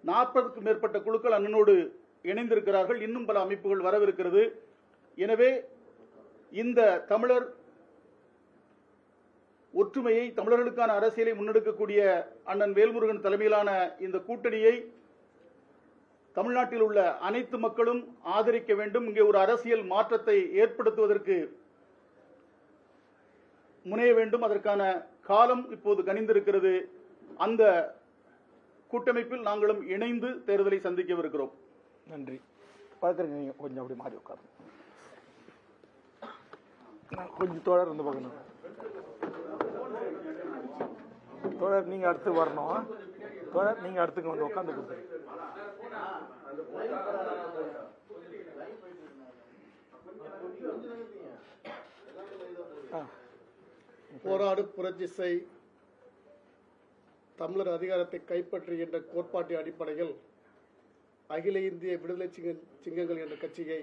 Speaker 3: 40க்கும் மேற்பட்ட குழுக்கள் அண்ணனோடு இணைந்திருக்கிறார்கள். இன்னும் பல அமைப்புகள் வரவிருக்கிறது. எனவே இந்த தமிழர் ஒற்றுமையை, தமிழர்களுக்கான அரசியலை முன்னெடுக்கக்கூடிய அண்ணன் வேல்முருகன் தலைமையிலான இந்த கூட்டணியை தமிழ்நாட்டில் உள்ள அனைத்து மக்களும் ஆதரிக்க வேண்டும். இங்கே ஒரு அரசியல் மாற்றத்தை ஏற்படுத்துவதற்கு முனைய வேண்டும். அதற்கான காலம் இப்போது கனிந்திருக்கிறது. அந்த கூட்டமைப்பில் நாங்களும் இணைந்து தேர்தலை சந்திக்கவிருக்கிறோம்.
Speaker 1: நன்றி. பார்த்துருக்கீங்க, கொஞ்சம் அப்படி மாறி உட்காரு. கொஞ்சம் தோழர் இருந்து பார்க்கணும். தோழர் நீங்க அடுத்து வரணும். தோழர் நீங்க அடுத்துக்கு வந்து உட்காந்து கொடுத்து.
Speaker 4: போராடு புரட்சி செய், தமிழர் அதிகாரத்தை கைப்பற்றுகின்ற கோட்பாட்டின் அடிப்படையில் அகில இந்திய விடுதலை சிங்கங்கள் என்ற கட்சியை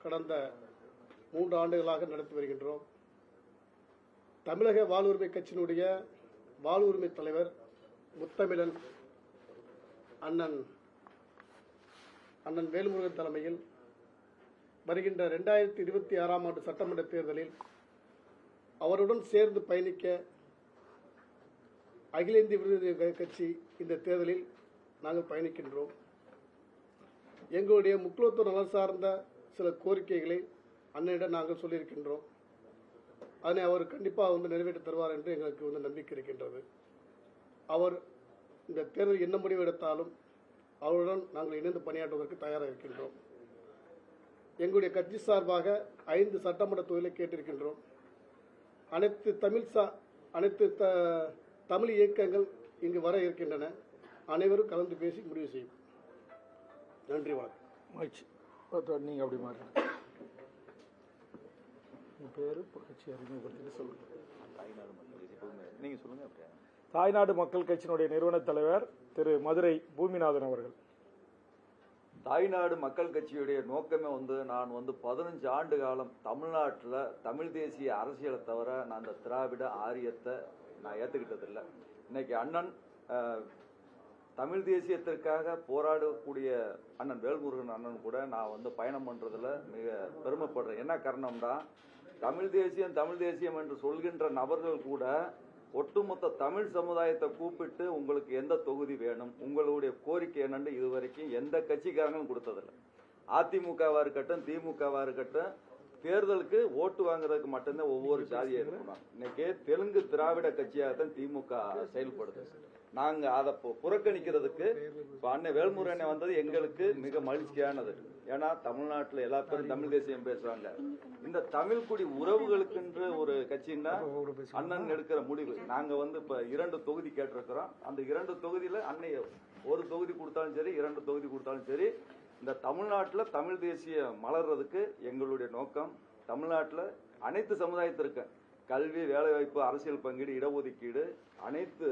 Speaker 4: கடந்த 3 ஆண்டுகளாக நடத்தி வருகின்றோம். தமிழக வாழ்வுரிமை கட்சியினுடைய வாழ்வுரிமை தலைவர் முத்தமிழன் அண்ணன் அண்ணன் வேல்முருகன் தலைமையில் வருகின்ற 2026ஆம் ஆண்டு சட்டமன்ற தேர்தலில் அவருடன் சேர்ந்து பயணிக்க அகில இந்திய விடுதலை கட்சி இந்த தேர்தலில் நாங்கள் பயணிக்கின்றோம். எங்களுடைய முக்கியத்துவ நலன் சார்ந்த சில கோரிக்கைகளை அண்ணனிடம் நாங்கள் சொல்லியிருக்கின்றோம். அதனை அவர் கண்டிப்பாக நிறைவேற்றி தருவார் என்று எங்களுக்கு நம்பிக்கை இருக்கின்றது. அவர் இந்த தேர்தல் என்ன முடிவு எடுத்தாலும் அவருடன் நாங்கள் இணைந்து பணியாற்றுவதற்கு தயாராக இருக்கின்றோம். எங்களுடைய கட்சி சார்பாக 5 சட்டமன்ற தொகுதிகளை கேட்டிருக்கின்றோம். அனைத்து தமிழ் இயக்கங்கள் இங்கு வர இருக்கின்றன. அனைவரும் கலந்து பேசி முடிவு செய்யும். நன்றி, வணக்கம்.
Speaker 1: மகிழ்ச்சி. நீங்கள் அப்படி மாறி பேர் கட்சி அறிமுகப்படுத்தி சொல்லுங்கள்.
Speaker 5: நீங்கள் சொல்லுங்கள்.
Speaker 1: தாய்நாடு மக்கள் கட்சியினுடைய நிறுவன தலைவர் திரு மதுரை பூமிநாதன் அவர்கள்.
Speaker 5: தாய்நாடு மக்கள் கட்சியுடைய நோக்கமே நான் 15 ஆண்டு காலம் தமிழ்நாட்டில் தமிழ் தேசிய அரசியலை தவிர நான் அந்த திராவிட ஆரியத்தை நான் ஏற்றுக்கிட்டதில்லை. இன்னைக்கு அண்ணன் தமிழ் தேசியத்திற்காக போராடக்கூடிய அண்ணன் வேல்முருகன் அண்ணன் கூட நான் பயணம் பண்ணுறதுல மிக பெருமைப்படுறேன். என்ன காரணம்னா, தமிழ் தேசியம் என்று சொல்கின்ற நபர்கள் கூட ஒட்டுமொத்த தமிழ் சமுதாயத்தை கூப்பிட்டு உங்களுக்கு எந்த தொகுதி வேணும், உங்களுடைய கோரிக்கை என்னன்னு இதுவரைக்கும் எந்த கட்சிக்காரங்களும் கொடுத்ததில்லை. அதிமுகவா இருக்கட்டும், திமுகவா இருக்கட்டும், தேர்தலுக்கு ஓட்டு வாங்குறதுக்கு மட்டும்தான் ஒவ்வொரு ஜாதியா இருக்கணும். இன்னைக்கு தெலுங்கு திராவிட கட்சியாகத்தான் திமுக செயல்படுது. நாங்க அதை புறக்கணிக்கிறதுக்கு அண்ணன் வேல்முருகனை வந்தது எங்களுக்கு மிக மகிழ்ச்சியானது. ஏன்னா தமிழ்நாட்டில் எல்லா பேரும் தமிழ் தேசியம் பேசுறாங்க. இந்த தமிழ் குடி உறவுகளுக்குன்ற ஒரு கட்சின்னா அண்ணன் எடுக்கிற முடிவு. நாங்க இப்ப 2 தொகுதி கேட்டிருக்கிறோம். அந்த 2 தொகுதியில அன்னைய ஒரு தொகுதி கொடுத்தாலும் சரி, 2 தொகுதி கொடுத்தாலும் சரி, இந்த தமிழ்நாட்டில் தமிழ் தேசியம் மலர்றதுக்கு எங்களுடைய நோக்கம். தமிழ்நாட்டில் அனைத்து சமுதாயத்திற்கு கல்வி, வேலைவாய்ப்பு, அரசியல் பங்கீடு, இடஒதுக்கீடு அனைத்து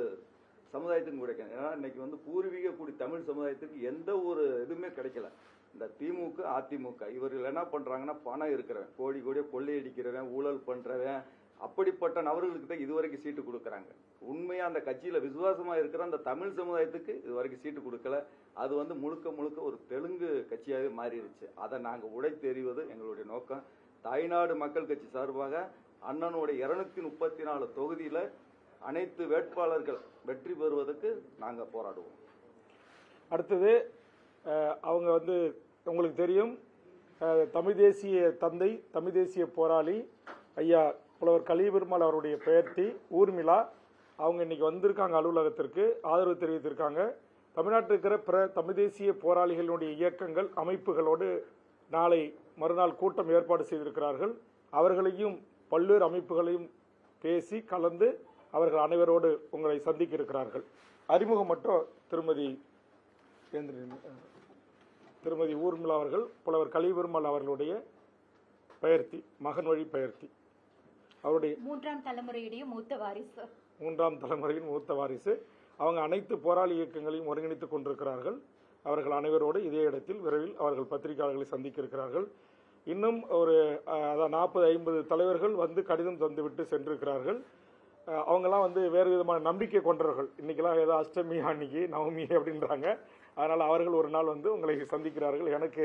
Speaker 5: சமுதாயத்துக்கும் கிடைக்கும். ஏன்னா இன்னைக்கு பூர்வீக கூடி தமிழ் சமுதாயத்துக்கு எந்த ஒரு இதுவுமே கிடைக்கல. இந்த திமுக, அதிமுக இவர்கள் என்ன பண்றாங்கன்னா, பணம் இருக்கிறவன், கோடி கோடியை கொள்ளையடிக்கிறவன், ஊழல் பண்றவன், அப்படிப்பட்ட நபர்களுக்கு தான் இதுவரைக்கும் சீட்டு கொடுக்கறாங்க. உண்மையா அந்த கட்சியில விசுவாசமா இருக்கிற அந்த தமிழ் சமுதாயத்துக்கு இதுவரைக்கும் சீட்டு கொடுக்கல. அது முழுக்க முழுக்க ஒரு தெலுங்கு கட்சியாகவே மாறிடுச்சு. அதை நாங்க உடைத்தெறிவது எங்களுடைய நோக்கம். தாய்நாடு மக்கள் கட்சி சார்பாக அண்ணனுடைய 234 தொகுதியில அனைத்து வேட்பாளர்கள் வெற்றி பெறுவதற்கு நாங்க போராடுவோம்.
Speaker 1: அடுத்தது அவங்க உங்களுக்கு தெரியும், தமிழ் தேசிய தந்தை, தமிழ் தேசிய போராளி ஐயா புலவர் கலிபெருமாள் அவருடைய பெயர்த்தி ஊர்மிளா அவங்க இன்னைக்கு வந்திருக்காங்க. அலுவலகத்திற்கு ஆதரவு தெரிவித்திருக்காங்க. தமிழ்நாட்டில் இருக்கிற பிற தமிழ் தேசிய போராளிகளுடைய இயக்கங்கள், அமைப்புகளோடு நாளை மறுநாள் கூட்டம் ஏற்பாடு செய்திருக்கிறார்கள். அவர்களையும் பல்வேறு அமைப்புகளையும் பேசி கலந்து அவர்கள் அனைவரோடு உங்களை சந்திக்க இருக்கிறார்கள். அறிமுகம் மட்டும் திருமதி ஊர்மிளா அவர்கள் புலவர் கலிபெருமாள் அவர்களுடைய பெயர்த்தி, மகன் வழி பெயர்த்தி. அவருடைய
Speaker 6: 3ஆம் தலைமுறையுடைய மூத்த வாரிசு.
Speaker 1: 3ஆம் தலைமுறையின் மூத்த வாரிசு. அவங்க அனைத்து போராளி இயக்கங்களையும் ஒருங்கிணைத்துக் கொண்டிருக்கிறார்கள். அவர்கள் அனைவரோடு இதே இடத்தில் விரைவில் அவர்கள் பத்திரிகையாளர்களை சந்திக்க இருக்கிறார்கள். இன்னும் ஒரு 40-50 தலைவர்கள் கடிதம் தந்துவிட்டு சென்றிருக்கிறார்கள். அவங்கெல்லாம் வேறு விதமான நம்பிக்கை கொண்டவர்கள். இன்னைக்கெல்லாம் ஏதோ அஷ்டமி, அன்னைக்கு நவமி அப்படின்றாங்க. அதனால் அவர்கள் ஒரு நாள் உங்களை சந்திக்கிறார்கள். எனக்கு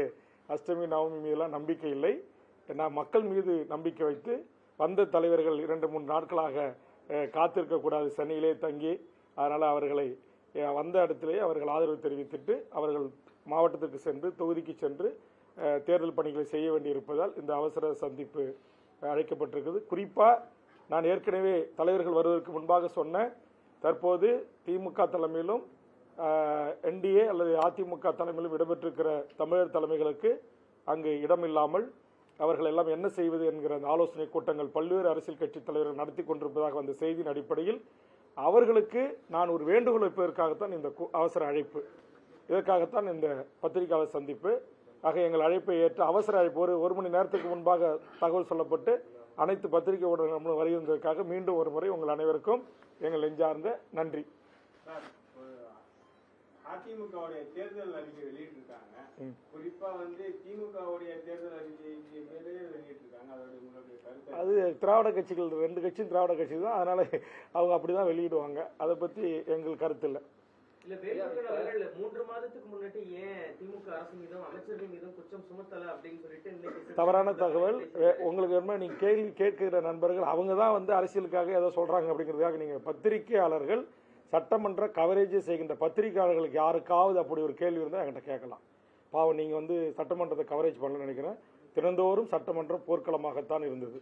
Speaker 1: அஷ்டமி, நவமி மீதெல்லாம் நம்பிக்கை இல்லை. நான் மக்கள் மீது நம்பிக்கை வைத்து வந்த தலைவர்கள் 2-3 நாட்களாக காத்திருக்கக்கூடாது, சென்னையிலே தங்கி. அதனால் அவர்களை வந்த இடத்திலேயே அவர்கள் ஆதரவு தெரிவித்துட்டு அவர்கள் மாவட்டத்திற்கு சென்று, தொகுதிக்கு சென்று தேர்தல் பணிகளை செய்ய வேண்டியிருப்பதால் இந்த அவசர சந்திப்பு அழைக்கப்பட்டிருக்குது. குறிப்பாக நான் ஏற்கனவே தலைவர்கள் வருவதற்கு முன்பாக சொன்ன, தற்போது திமுக தலைமையிலும் என்டிஏ அல்லது அதிமுக தலைமையிலும் இடம்பெற்றிருக்கிற தமிழர் தலைமைகளுக்கு அங்கு இடமில்லாமல் அவர்கள் எல்லாம் என்ன செய்வது என்கிற அந்த ஆலோசனை கூட்டங்கள் பல்வேறு அரசியல் கட்சி தலைவர்கள் நடத்தி கொண்டிருப்பதாக வந்த செய்தியின் அடிப்படையில் அவர்களுக்கு நான் ஒரு வேண்டுகோள் வைப்பதற்காகத்தான் இந்த அவசர அழைப்பு. இதற்காகத்தான் இந்த பத்திரிகையாளர் சந்திப்பு. ஆக எங்கள் அழைப்பை ஏற்று அவசர அழைப்பு ஒரு மணி நேரத்துக்கு முன்பாக தகவல் சொல்லப்பட்டு அனைத்து பத்திரிகை ஊடகங்களும் வருகின்றதற்காக மீண்டும் ஒரு முறை உங்கள் அனைவருக்கும் எங்கள் நெஞ்சார்ந்த நன்றி.
Speaker 7: அதிமுகவுடைய தேர்தல் அறிக்கை வெளியிட்டிருக்காங்க. குறிப்பா திமுகவுடைய தேர்தல் அறிக்கை வெளியிட்டிருக்காங்க. அதோட உங்களுடைய கருத்து? அது
Speaker 1: திராவிட கட்சிகள் 2 கட்சியும் திராவிட கட்சி தான். அதனால அவங்க அப்படிதான் வெளியிடுவாங்க. அதை பத்தி எங்கள் கருத்து இல்லை.
Speaker 8: இல்ல வேலுமுருகன் அவர்கள் 3 மாதத்துக்கு முன்னாடி ஏன் திமுக அரசு மீதும் அமைச்சர்கள் மீதும் குற்றம் சுமத்தல அப்படின்னு சொல்லிட்டு இன்னைக்கு
Speaker 1: தவறான தகவல். உங்களுக்கு என்ன, நீங்க கேள்வி கேட்கிற நண்பர்கள் அவங்க தான் வந்து அரசியலுக்காக ஏதோ சொல்றாங்க அப்படிங்கிறதுக்காக நீங்க பத்திரிகையாளர்கள் சட்டமன்ற கவரேஜ் செய்கின்ற பத்திரிகையாளர்களுக்கு யாருக்காவது அப்படி ஒரு கேள்வி இருந்தால் என்கிட்ட கேட்கலாம். பாவம் நீங்க வந்து சட்டமன்றத்தை கவரேஜ் பண்ணலன்னு நினைக்கிறேன். தினந்தோறும் சட்டமன்றம் போர்க்களமாகத்தான் இருந்தது.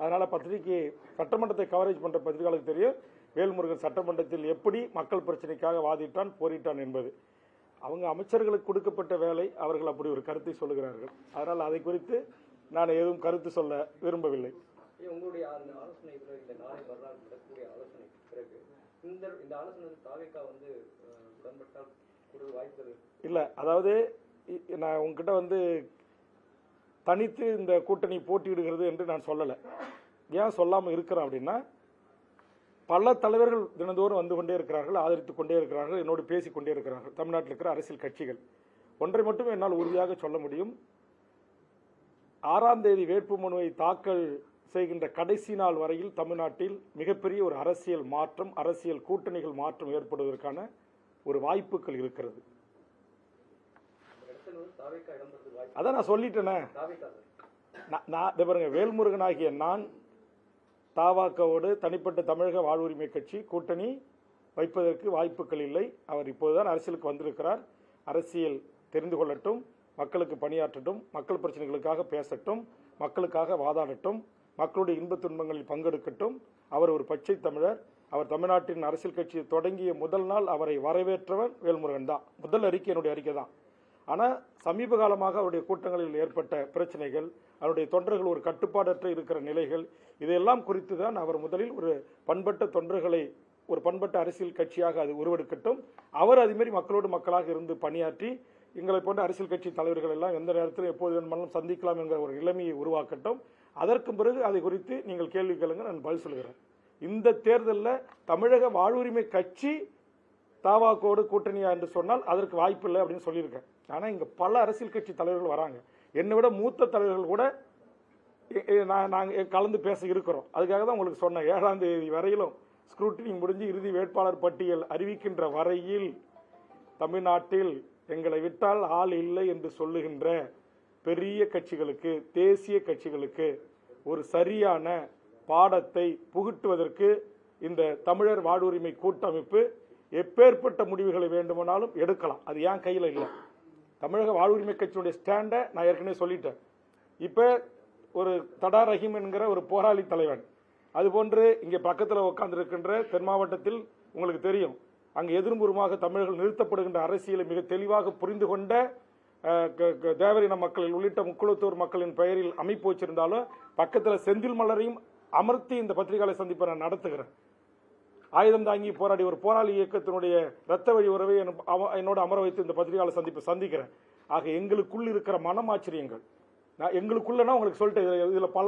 Speaker 1: அதனால பத்திரிகை சட்டமன்றத்தை கவரேஜ் பண்ற பத்திரிகையாளருக்கு தெரியும் வேல்முருகன் சட்டமன்றத்தில் எப்படி மக்கள் பிரச்சனைக்காக வாதிட்டான் போரிட்டான் என்பது. அவங்க அமைச்சர்களுக்கு கொடுக்கப்பட்ட வேலை, அவர்கள் அப்படி ஒரு கருத்தை சொல்லுகிறார்கள். அதனால் அதை குறித்து நான் எதுவும் கருத்து சொல்ல விரும்பவில்லை.
Speaker 8: உங்களுடைய அந்த ஆலோசனை இந்த நாளை மறுநாள் நடக்கக்கூடிய ஆலோசனை பிறகு இந்த ஆலோசனை தாவேக்கா வந்து உடன்பட்டால் ஒரு வாய்ப்பு
Speaker 1: இல்லை. அதாவது நான் உங்ககிட்ட வந்து தனித்து இந்த கூட்டணி போட்டியிடுகிறது என்று நான் சொல்லலை. ஏன் சொல்லாமல் இருக்கிறேன் அப்படின்னா, பல தலைவர்கள் தினந்தோறும் வந்து கொண்டே இருக்கிறார்கள், ஆதரித்துக் கொண்டே இருக்கிறார்கள், என்னோடு பேசிக் கொண்டே இருக்கிறார்கள். தமிழ்நாட்டில் இருக்கிற அரசியல் கட்சிகள் ஒன்றை மட்டும் என்னால் உறுதியாக சொல்ல முடியும். 6ஆம் தேதி வேட்புமனுவை தாக்கல் செய்கின்ற கடைசி நாள் வரையில் தமிழ்நாட்டில் மிகப்பெரிய ஒரு அரசியல் மாற்றம், அரசியல் கூட்டணிகள் மாற்றம் ஏற்படுவதற்கான ஒரு வாய்ப்புகள் இருக்கிறது. அதான் நான் சொல்லிட்டேனே. பாருங்க, வேல்முருகன் ஆகிய நான் தாவாக்கவோடு தனிப்பட்ட தமிழக வாழ்வுரிமை கட்சி கூட்டணி வைப்பதற்கு வாய்ப்புகள் இல்லை. அவர் இப்போதுதான் அரசியலுக்கு வந்திருக்கிறார். அரசியல் தெரிந்து கொள்ளட்டும், மக்களுக்கு பணியாற்றட்டும், மக்கள் பிரச்சனைகளுக்காக பேசட்டும், மக்களுக்காக வாதாடட்டும், மக்களுடைய இன்பத் துன்பங்களில் பங்கெடுக்கட்டும். அவர் ஒரு பச்சை தமிழர். அவர் தமிழ்நாட்டின் அரசியல் கட்சியை தொடங்கிய முதல் நாள் அவரை வரவேற்றவர் வேல்முருகன் தான். முதல் அறிக்கை என்னுடைய அறிக்கை தான். ஆனால் சமீப காலமாக அவருடைய கூட்டங்களில் ஏற்பட்ட பிரச்சனைகள், அவருடைய தொண்டர்கள் ஒரு கட்டுப்பாடற்ற இருக்கிற நிலைகள், இதையெல்லாம் குறித்து தான் அவர் முதலில் ஒரு பண்பட்ட தொண்டர்களை ஒரு பண்பட்ட அரசியல் கட்சியாக அது உருவெடுக்கட்டும். அவர் அதுமாரி மக்களோடு மக்களாக இருந்து பணியாற்றி எங்களை போன்ற அரசியல் கட்சி தலைவர்கள் எல்லாம் எந்த நேரத்தில் எப்போது வேணுமானாலும் சந்திக்கலாம் என்கிற ஒரு நிலைமையை உருவாக்கட்டும். அதற்கு பிறகு அதை குறித்து நீங்கள் கேள்வி கேளுங்க, நான் பதில் சொல்கிறேன். இந்த தேர்தலில் தமிழக வாழ்வுரிமை கட்சி தாவாக்கோடு கூட்டணியா என்று சொன்னால் அதற்கு வாய்ப்பில்லை அப்படின்னு சொல்லியிருக்கேன். ஆனால் இங்கே பல அரசியல் கட்சி தலைவர்கள் வராங்க. என்னை விட மூத்த தலைவர்கள் கூட நாங்கள் கலந்து பேச இருக்கிறோம். அதுக்காக தான் உங்களுக்கு சொன்னேன். 7ஆம் தேதி வரையிலும் ஸ்க்ரூட்டினி முடிஞ்சு இறுதி வேட்பாளர் பட்டியல் அறிவிக்கின்ற வரையில் தமிழ்நாட்டில் எங்களை விட்டால் ஆள் இல்லை என்று சொல்லுகின்ற பெரிய கட்சிகளுக்கு, தேசிய கட்சிகளுக்கு ஒரு சரியான பாடத்தை புகுட்டுவதற்கு இந்த தமிழர் வாழ்வுரிமை கூட்டமைப்பு எப்பேற்பட்ட முடிவுகளை வேண்டுமானாலும் எடுக்கலாம். அது ஏன் கையில் இல்லை. தமிழக வாழ்வுரிமை கட்சியுடைய ஸ்டாண்டை நான் ஏற்கனவே சொல்லிட்டேன். இப்போ ஒரு தடா ரஹீம் என்கிற ஒரு போராளி தலைவன், அதுபோன்று இங்கே பக்கத்தில் உட்கார்ந்திருக்கின்ற தென் மாவட்டத்தில் உங்களுக்கு தெரியும், அங்கு எதிர்முறமாக தமிழர்கள் நிறுத்தப்படுகின்ற அரசியலை மிக தெளிவாக புரிந்து கொண்ட தேவரின மக்களில் உள்ளிட்ட முக்குளத்தூர் மக்களின் பெயரில் அமைப்பு வச்சிருந்தாலும் பக்கத்தில் செந்தில் மலரையும் அமர்த்தி இந்த பத்திரிகையாளர் சந்திப்பை நான் நடத்துகிறேன். ஆயுதம் தாங்கி போராடி ஒரு போராளி இயக்கத்தினுடைய இரத்த வழி உறவை என்னோட அமர வைத்து இந்த பத்திரிகையாளர் சந்திப்பை சந்திக்கிறேன். ஆக எங்களுக்குள் இருக்கிற மனமாச்சரியங்கள் நான் எங்களுக்குள்ளனா உங்களுக்கு சொல்லிட்டேன். இதுல பல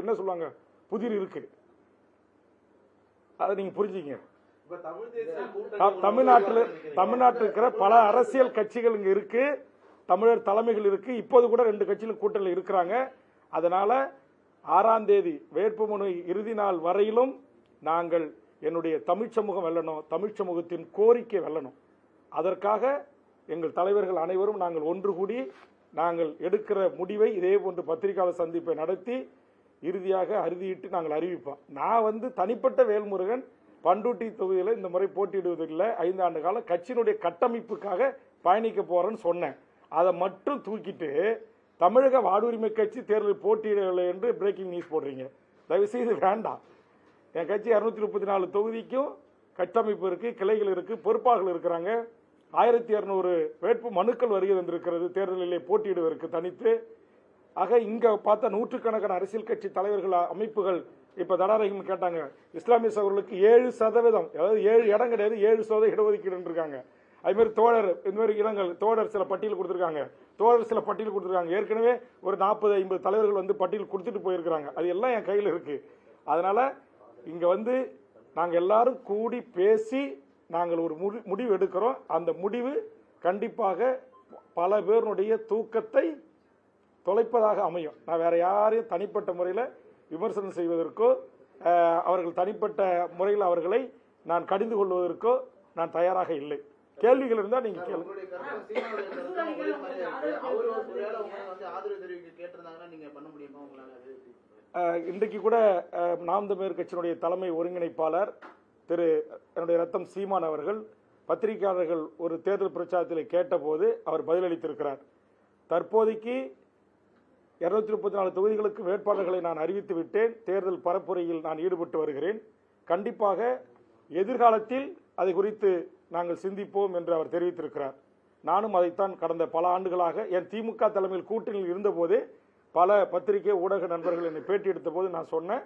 Speaker 1: என்ன சொல்லுவாங்க புதிர் இருக்கு, அதை நீங்க புரிஞ்சுங்க. தமிழ்நாட்டில் இருக்கிற பல அரசியல் கட்சிகள் இங்க இருக்கு, தமிழர் தலைமைகள் இருக்கு. இப்போது கூட 2 கட்சிகள் கூட்டணியில் இருக்கிறாங்க. அதனால 6ஆம் தேதி வேட்புமனு இறுதி நாள் வரையிலும் நாங்கள் என்னுடைய தமிழ் சமூகம் வெல்லணும், தமிழ் சமூகத்தின் கோரிக்கை வெல்லணும். அதற்காக எங்கள் தலைவர்கள் அனைவரும் நாங்கள் ஒன்று கூடி நாங்கள் எடுக்கிற முடிவை இதே போன்று பத்திரிகையாளர் சந்திப்பை நடத்தி இறுதியாக அறுதியிட்டு நாங்கள் அறிவிப்போம். நான் தனிப்பட்ட வேல்முருகன் பண்டூட்டி தொகுதியில் இந்த முறை போட்டியிடுவதில்லை. 5 ஆண்டு காலம் கட்சியினுடைய கட்டமைப்புக்காக பயணிக்க போறேன்னு சொன்னேன். அதை மட்டும் தூக்கிட்டு தமிழக வாழ்வுரிமை கட்சி தேர்தலில் போட்டியிடவில்லை என்று பிரேக்கிங் நியூஸ் போடுறீங்க. தயவுசெய்து வேண்டாம். என் கட்சி 234 தொகுதிக்கும் கட்டமைப்பு இருக்கு, கிளைகள் இருக்கு, பொறுப்பாளர்கள் இருக்கிறாங்க. 1200 வேட்பு மனுக்கள் வருகை வந்திருக்கிறது தேர்தலிலே போட்டியிடுவதற்கு தனித்து. ஆக இங்க பார்த்தா நூற்றுக்கணக்கான அரசியல் கட்சி தலைவர்கள், அமைப்புகள் இப்ப தடாரகம் கேட்டாங்க. இஸ்லாமிய சகோதரர்களுக்கு 7%, அதாவது 7 இடம் கிடையாது, 7% இடஒதுக்கீடு இருக்காங்க. அது மாதிரி தோழர் இந்த மாதிரி இடங்கள் தோழர் சில பட்டியல் கொடுத்திருக்காங்க, தோழர் சில பட்டியல் கொடுத்திருக்காங்க. ஏற்கனவே ஒரு 40-50 தலைவர்கள் பட்டியல் கொடுத்துட்டு போயிருக்கிறாங்க. அது எல்லாம் என் கையில் இருக்கு. அதனால இங்க நாங்க எல்லாரும் கூடி பேசி நாங்கள் ஒரு முடிவு எடுக்கிறோம். அந்த முடிவு கண்டிப்பாக பல பேருடைய தூக்கத்தை தொலைப்பதாக அமையும். நான் வேற யாரையும் தனிப்பட்ட முறையில் விமர்சனம் செய்வதற்கோ அவர்கள் தனிப்பட்ட முறையில் அவர்களை நான் கடிந்து கொள்வதற்கோ நான் தயாராக இல்லை. கேள்விகள் இருந்தால் நீங்கள் கேள்வி.
Speaker 9: உங்களுடைய கருத்து சீமானுடைய கருத்தும் ஒரே மாதிரியா இருக்கு. அவரு ஒருவேளை உங்களை வந்து ஆதரவு தெரிவிக்க கேட்டிருந்தாங்கன்னா நீங்க பண்ண முடியுமா உங்களால?
Speaker 1: இன்றைக்கு கூட நாம் தமிழர் கட்சியினுடைய தலைமை ஒருங்கிணைப்பாளர் திரு என்னுடைய ரத்தம் சீமான் அவர்கள் பத்திரிகையாளர்கள் ஒரு தேர்தல் பிரச்சாரத்தில் கேட்டபோது அவர் பதிலளித்திருக்கிறார். தற்போதைக்கு 234 தொகுதிகளுக்கு வேட்பாளர்களை நான் அறிவித்து விட்டேன். தேர்தல் பரப்புரையில் நான் ஈடுபட்டு வருகிறேன். கண்டிப்பாக எதிர்காலத்தில் அது குறித்து நாங்கள் சிந்திப்போம் என்று அவர் தெரிவித்திருக்கிறார். நானும் அதைத்தான் கடந்த பல ஆண்டுகளாக என் திமுக தலைமையில் கூட்டணியில் இருந்தபோதே பல பத்திரிகை ஊடக நண்பர்கள் என்னை பேட்டி எடுத்த போது நான் சொன்னேன்,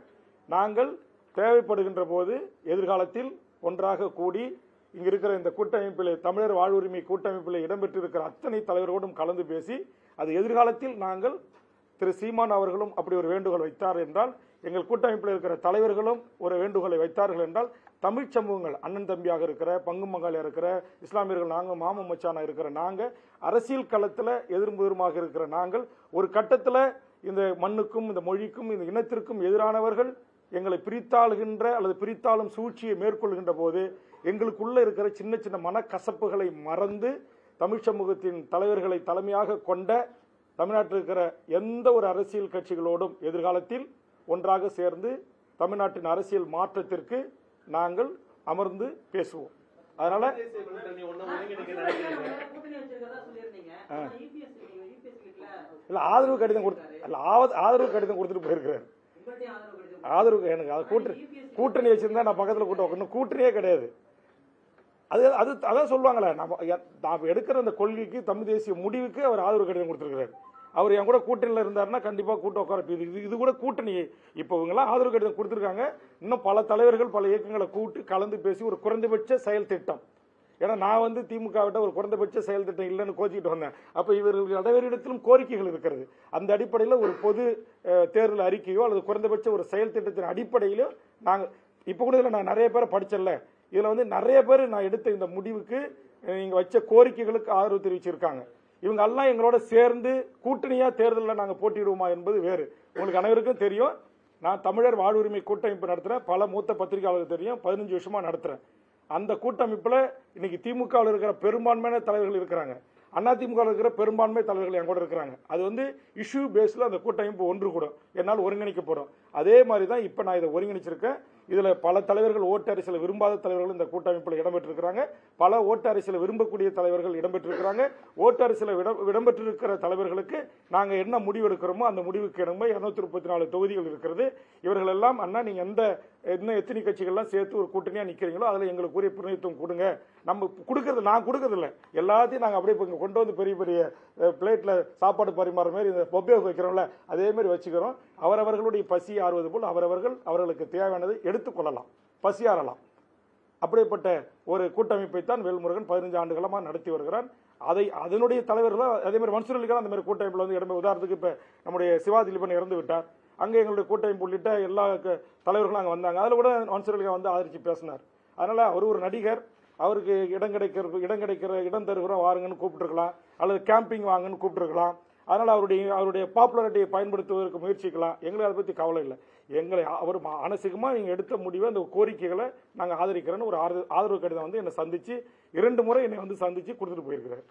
Speaker 1: நாங்கள் தேவைப்படுகின்ற போது எதிர்காலத்தில் ஒன்றாக கூடி இங்கு இருக்கிற இந்த கூட்டமைப்பில் தமிழர் வாழ்வுரிமை கூட்டமைப்பில் இடம்பெற்றிருக்கிற அத்தனை தலைவர்களோடும் கலந்து பேசி அது எதிர்காலத்தில் நாங்கள் திரு சீமான் அவர்களும் அப்படி ஒரு வேண்டுகோள் வைத்தார் என்றால், எங்கள் கூட்டமைப்பில் இருக்கிற தலைவர்களும் ஒரு வேண்டுகோளை வைத்தார்கள் என்றால், தமிழ் சமூகங்கள் அண்ணன் தம்பியாக இருக்கிற பங்கு மங்காளியாக இருக்கிற இஸ்லாமியர்கள் நாங்கள் மாம மச்சானா இருக்கிற நாங்கள் அரசியல் களத்தில் எதிர்முதமாக இருக்கிற நாங்கள் ஒரு கட்டத்தில் இந்த மண்ணுக்கும் இந்த மொழிக்கும் இந்த இனத்திற்கும் எதிரானவர்கள் எங்களை பிரித்தாளுகின்ற அல்லது பிரித்தாளும் சூழ்ச்சியை மேற்கொள்கின்ற போது எங்களுக்குள்ள இருக்கிற சின்ன சின்ன மனக்கசப்புகளை மறந்து தமிழ் சமூகத்தின் தலைவர்களை தலைமையாக கொண்ட தமிழ்நாட்டில் இருக்கிற எந்த ஒரு அரசியல் கட்சிகளோடும் எதிர்காலத்தில் ஒன்றாக சேர்ந்து தமிழ்நாட்டின் அரசியல் மாற்றத்திற்கு நாங்கள் அமர்ந்து பேசுவோம். அதனால இல்ல ஆதரவு கடிதம் கொடுத்துட்டு போயிருக்கிறார். ஆதரவு எனக்கு அது கூட்டணி வச்சிருந்தா நான் பக்கத்தில் கூட்டம் கூட்டணியே கிடையாது. அதான் சொல்லுவாங்களே, நான் எடுக்கிற அந்த கொள்கைக்கு தமிழ் தேசிய முடிவுக்கு அவர் ஆதரவு கடிதம் கொடுத்திருக்கிறார். அவர் என் கூட கூட்டணியில் இருந்தாருன்னா கண்டிப்பாக கூட்டம் உட்கார இது கூட கூட்டணி. இப்போ இவங்கெல்லாம் ஆதரவு கடிதம் கொடுத்துருக்காங்க. இன்னும் பல தலைவர்கள் பல இயக்கங்களை கூட்டு கலந்து பேசி ஒரு குறைந்தபட்ச செயல் திட்டம். ஏன்னா நான் வந்து திமுக விட்ட ஒரு குறைந்தபட்ச செயல் திட்டம் இல்லைன்னு கோச்சிக்கிட்டு வந்தேன். அப்போ இவர்கள் அனைவரிடத்திலும் கோரிக்கைகள் இருக்கிறது. அந்த அடிப்படையில் ஒரு பொது தேர்தல் அறிக்கையோ அல்லது குறைந்தபட்ச ஒரு செயல் திட்டத்தின் அடிப்படையிலோ நாங்கள் இப்போ கூட இதில் நான் நிறைய பேரை படிச்சல, இதில் வந்து நிறைய பேர் நான் எடுத்த இந்த முடிவுக்கு நீங்கள் வச்ச கோரிக்கைகளுக்கு ஆதரவு தெரிவிச்சிருக்காங்க. இவங்க எல்லாம் எங்களோட சேர்ந்து கூட்டணியா தேர்தலில் நாங்கள் போட்டியிடுவோமா என்பது வேறு. உங்களுக்கு அனைவருக்கும் தெரியும், நான் தமிழர் வாழ்வுரிமை கூட்டமைப்பு நடத்துகிறேன். பல மூத்த பத்திரிகையாளர்கள் தெரியும், 15 வருஷமா நடத்துகிறேன். அந்த கூட்டமைப்பில் இன்னைக்கு திமுகவில் இருக்கிற பெரும்பான்மையான தலைவர்கள் இருக்கிறாங்க, அதிமுகவில் இருக்கிற பெரும்பான்மை தலைவர்கள் என் கூட இருக்கிறாங்க. அது வந்து இஷ்யூ பேஸில் அந்த கூட்டமைப்பு ஒன்று கூட என்னால் ஒருங்கிணைக்க போகிறோம். அதே மாதிரி தான் இப்போ நான் இதை ஒருங்கிணைச்சிருக்கேன். இதில் பல தலைவர்கள் ஓட்டு அரசியல் விரும்பாத தலைவர்கள் இந்த கூட்டமைப்பில் இடம்பெற்றிருக்கிறாங்க. பல ஓட்டு அரசியல் விரும்பக்கூடிய தலைவர்கள் இடம்பெற்றிருக்கிறாங்க. ஓட்டு அரசியல் இடம்பெற்றிருக்கிற தலைவர்களுக்கு நாங்கள் என்ன முடிவு எடுக்கிறோமோ அந்த முடிவுக்கு இணங்க 234 தொகுதிகள் இருக்கிறது. இவர்கள் எல்லாம் அண்ணா நீங்கள் இன்னும் எத்தனை கட்சிகள்லாம் சேர்த்து ஒரு கூட்டணியாக நிற்கிறீங்களோ அதில் எங்களுக்கு உரிய பிரதிநிதித்துவம் கொடுங்க. நம்ம கொடுக்கறது நான் கொடுக்கறதில்ல, எல்லாத்தையும் நாங்கள் அப்படியே இப்போ கொண்டு வந்து பெரிய பெரிய பிளேட்டில் சாப்பாடு பரிமாற மாதிரி இந்த பொப்பே வைக்கிறோம்ல அதே மாதிரி வச்சுக்கிறோம். அவரவர்களுடைய பசி ஆறுவது போல் அவர்களுக்கு தேவையானதை எடுத்துக்கொள்ளலாம், பசியாறலாம். அப்படிப்பட்ட ஒரு கூட்டமைப்பை தான் வேல்முருகன் 15 ஆண்டுகளமாக நடத்தி வருகிறார். அதனுடைய தலைவர்கள் அதே மாதிரி மன்சூர் அலிகான் அந்த மாதிரி கூட்டமைப்பில் வந்து இடம்பெறும். உதாரணத்துக்கு இப்போ நம்முடைய சிவா திலீபன் இறந்து விட்டார், அங்கே எங்களுடைய கூட்டமைப்பு உள்ளிட்ட எல்லா தலைவர்களும் அங்கே வந்தாங்க. அதில் கூட மன்சூர் அலிகான் வந்து ஆதரித்து பேசினார். அதனால அவர் ஒரு நடிகர், அவருக்கு இடம் தருகிறோம் வாருங்கன்னு கூப்பிட்டுருக்கலாம், அல்லது கேம்பிங் வாங்கன்னு கூப்பிட்டுருக்கலாம். அதனால் அவருடைய பாப்புலாரிட்டியை பயன்படுத்துவதற்கு முயற்சிக்கலாம். எங்களுக்கு அதை பற்றி கவலை இல்லை. எங்களை அவர் மானசீகமாக நீங்கள் எடுத்த முடிவை அந்த கோரிக்கைகளை நாங்கள் ஆதரிக்கிறேன்னு ஒரு ஆதரவு கடிதம் வந்து என்னை சந்திச்சு 2 முறை என்னை வந்து சந்திச்சு கொடுத்துட்டு போயிருக்கிறார்.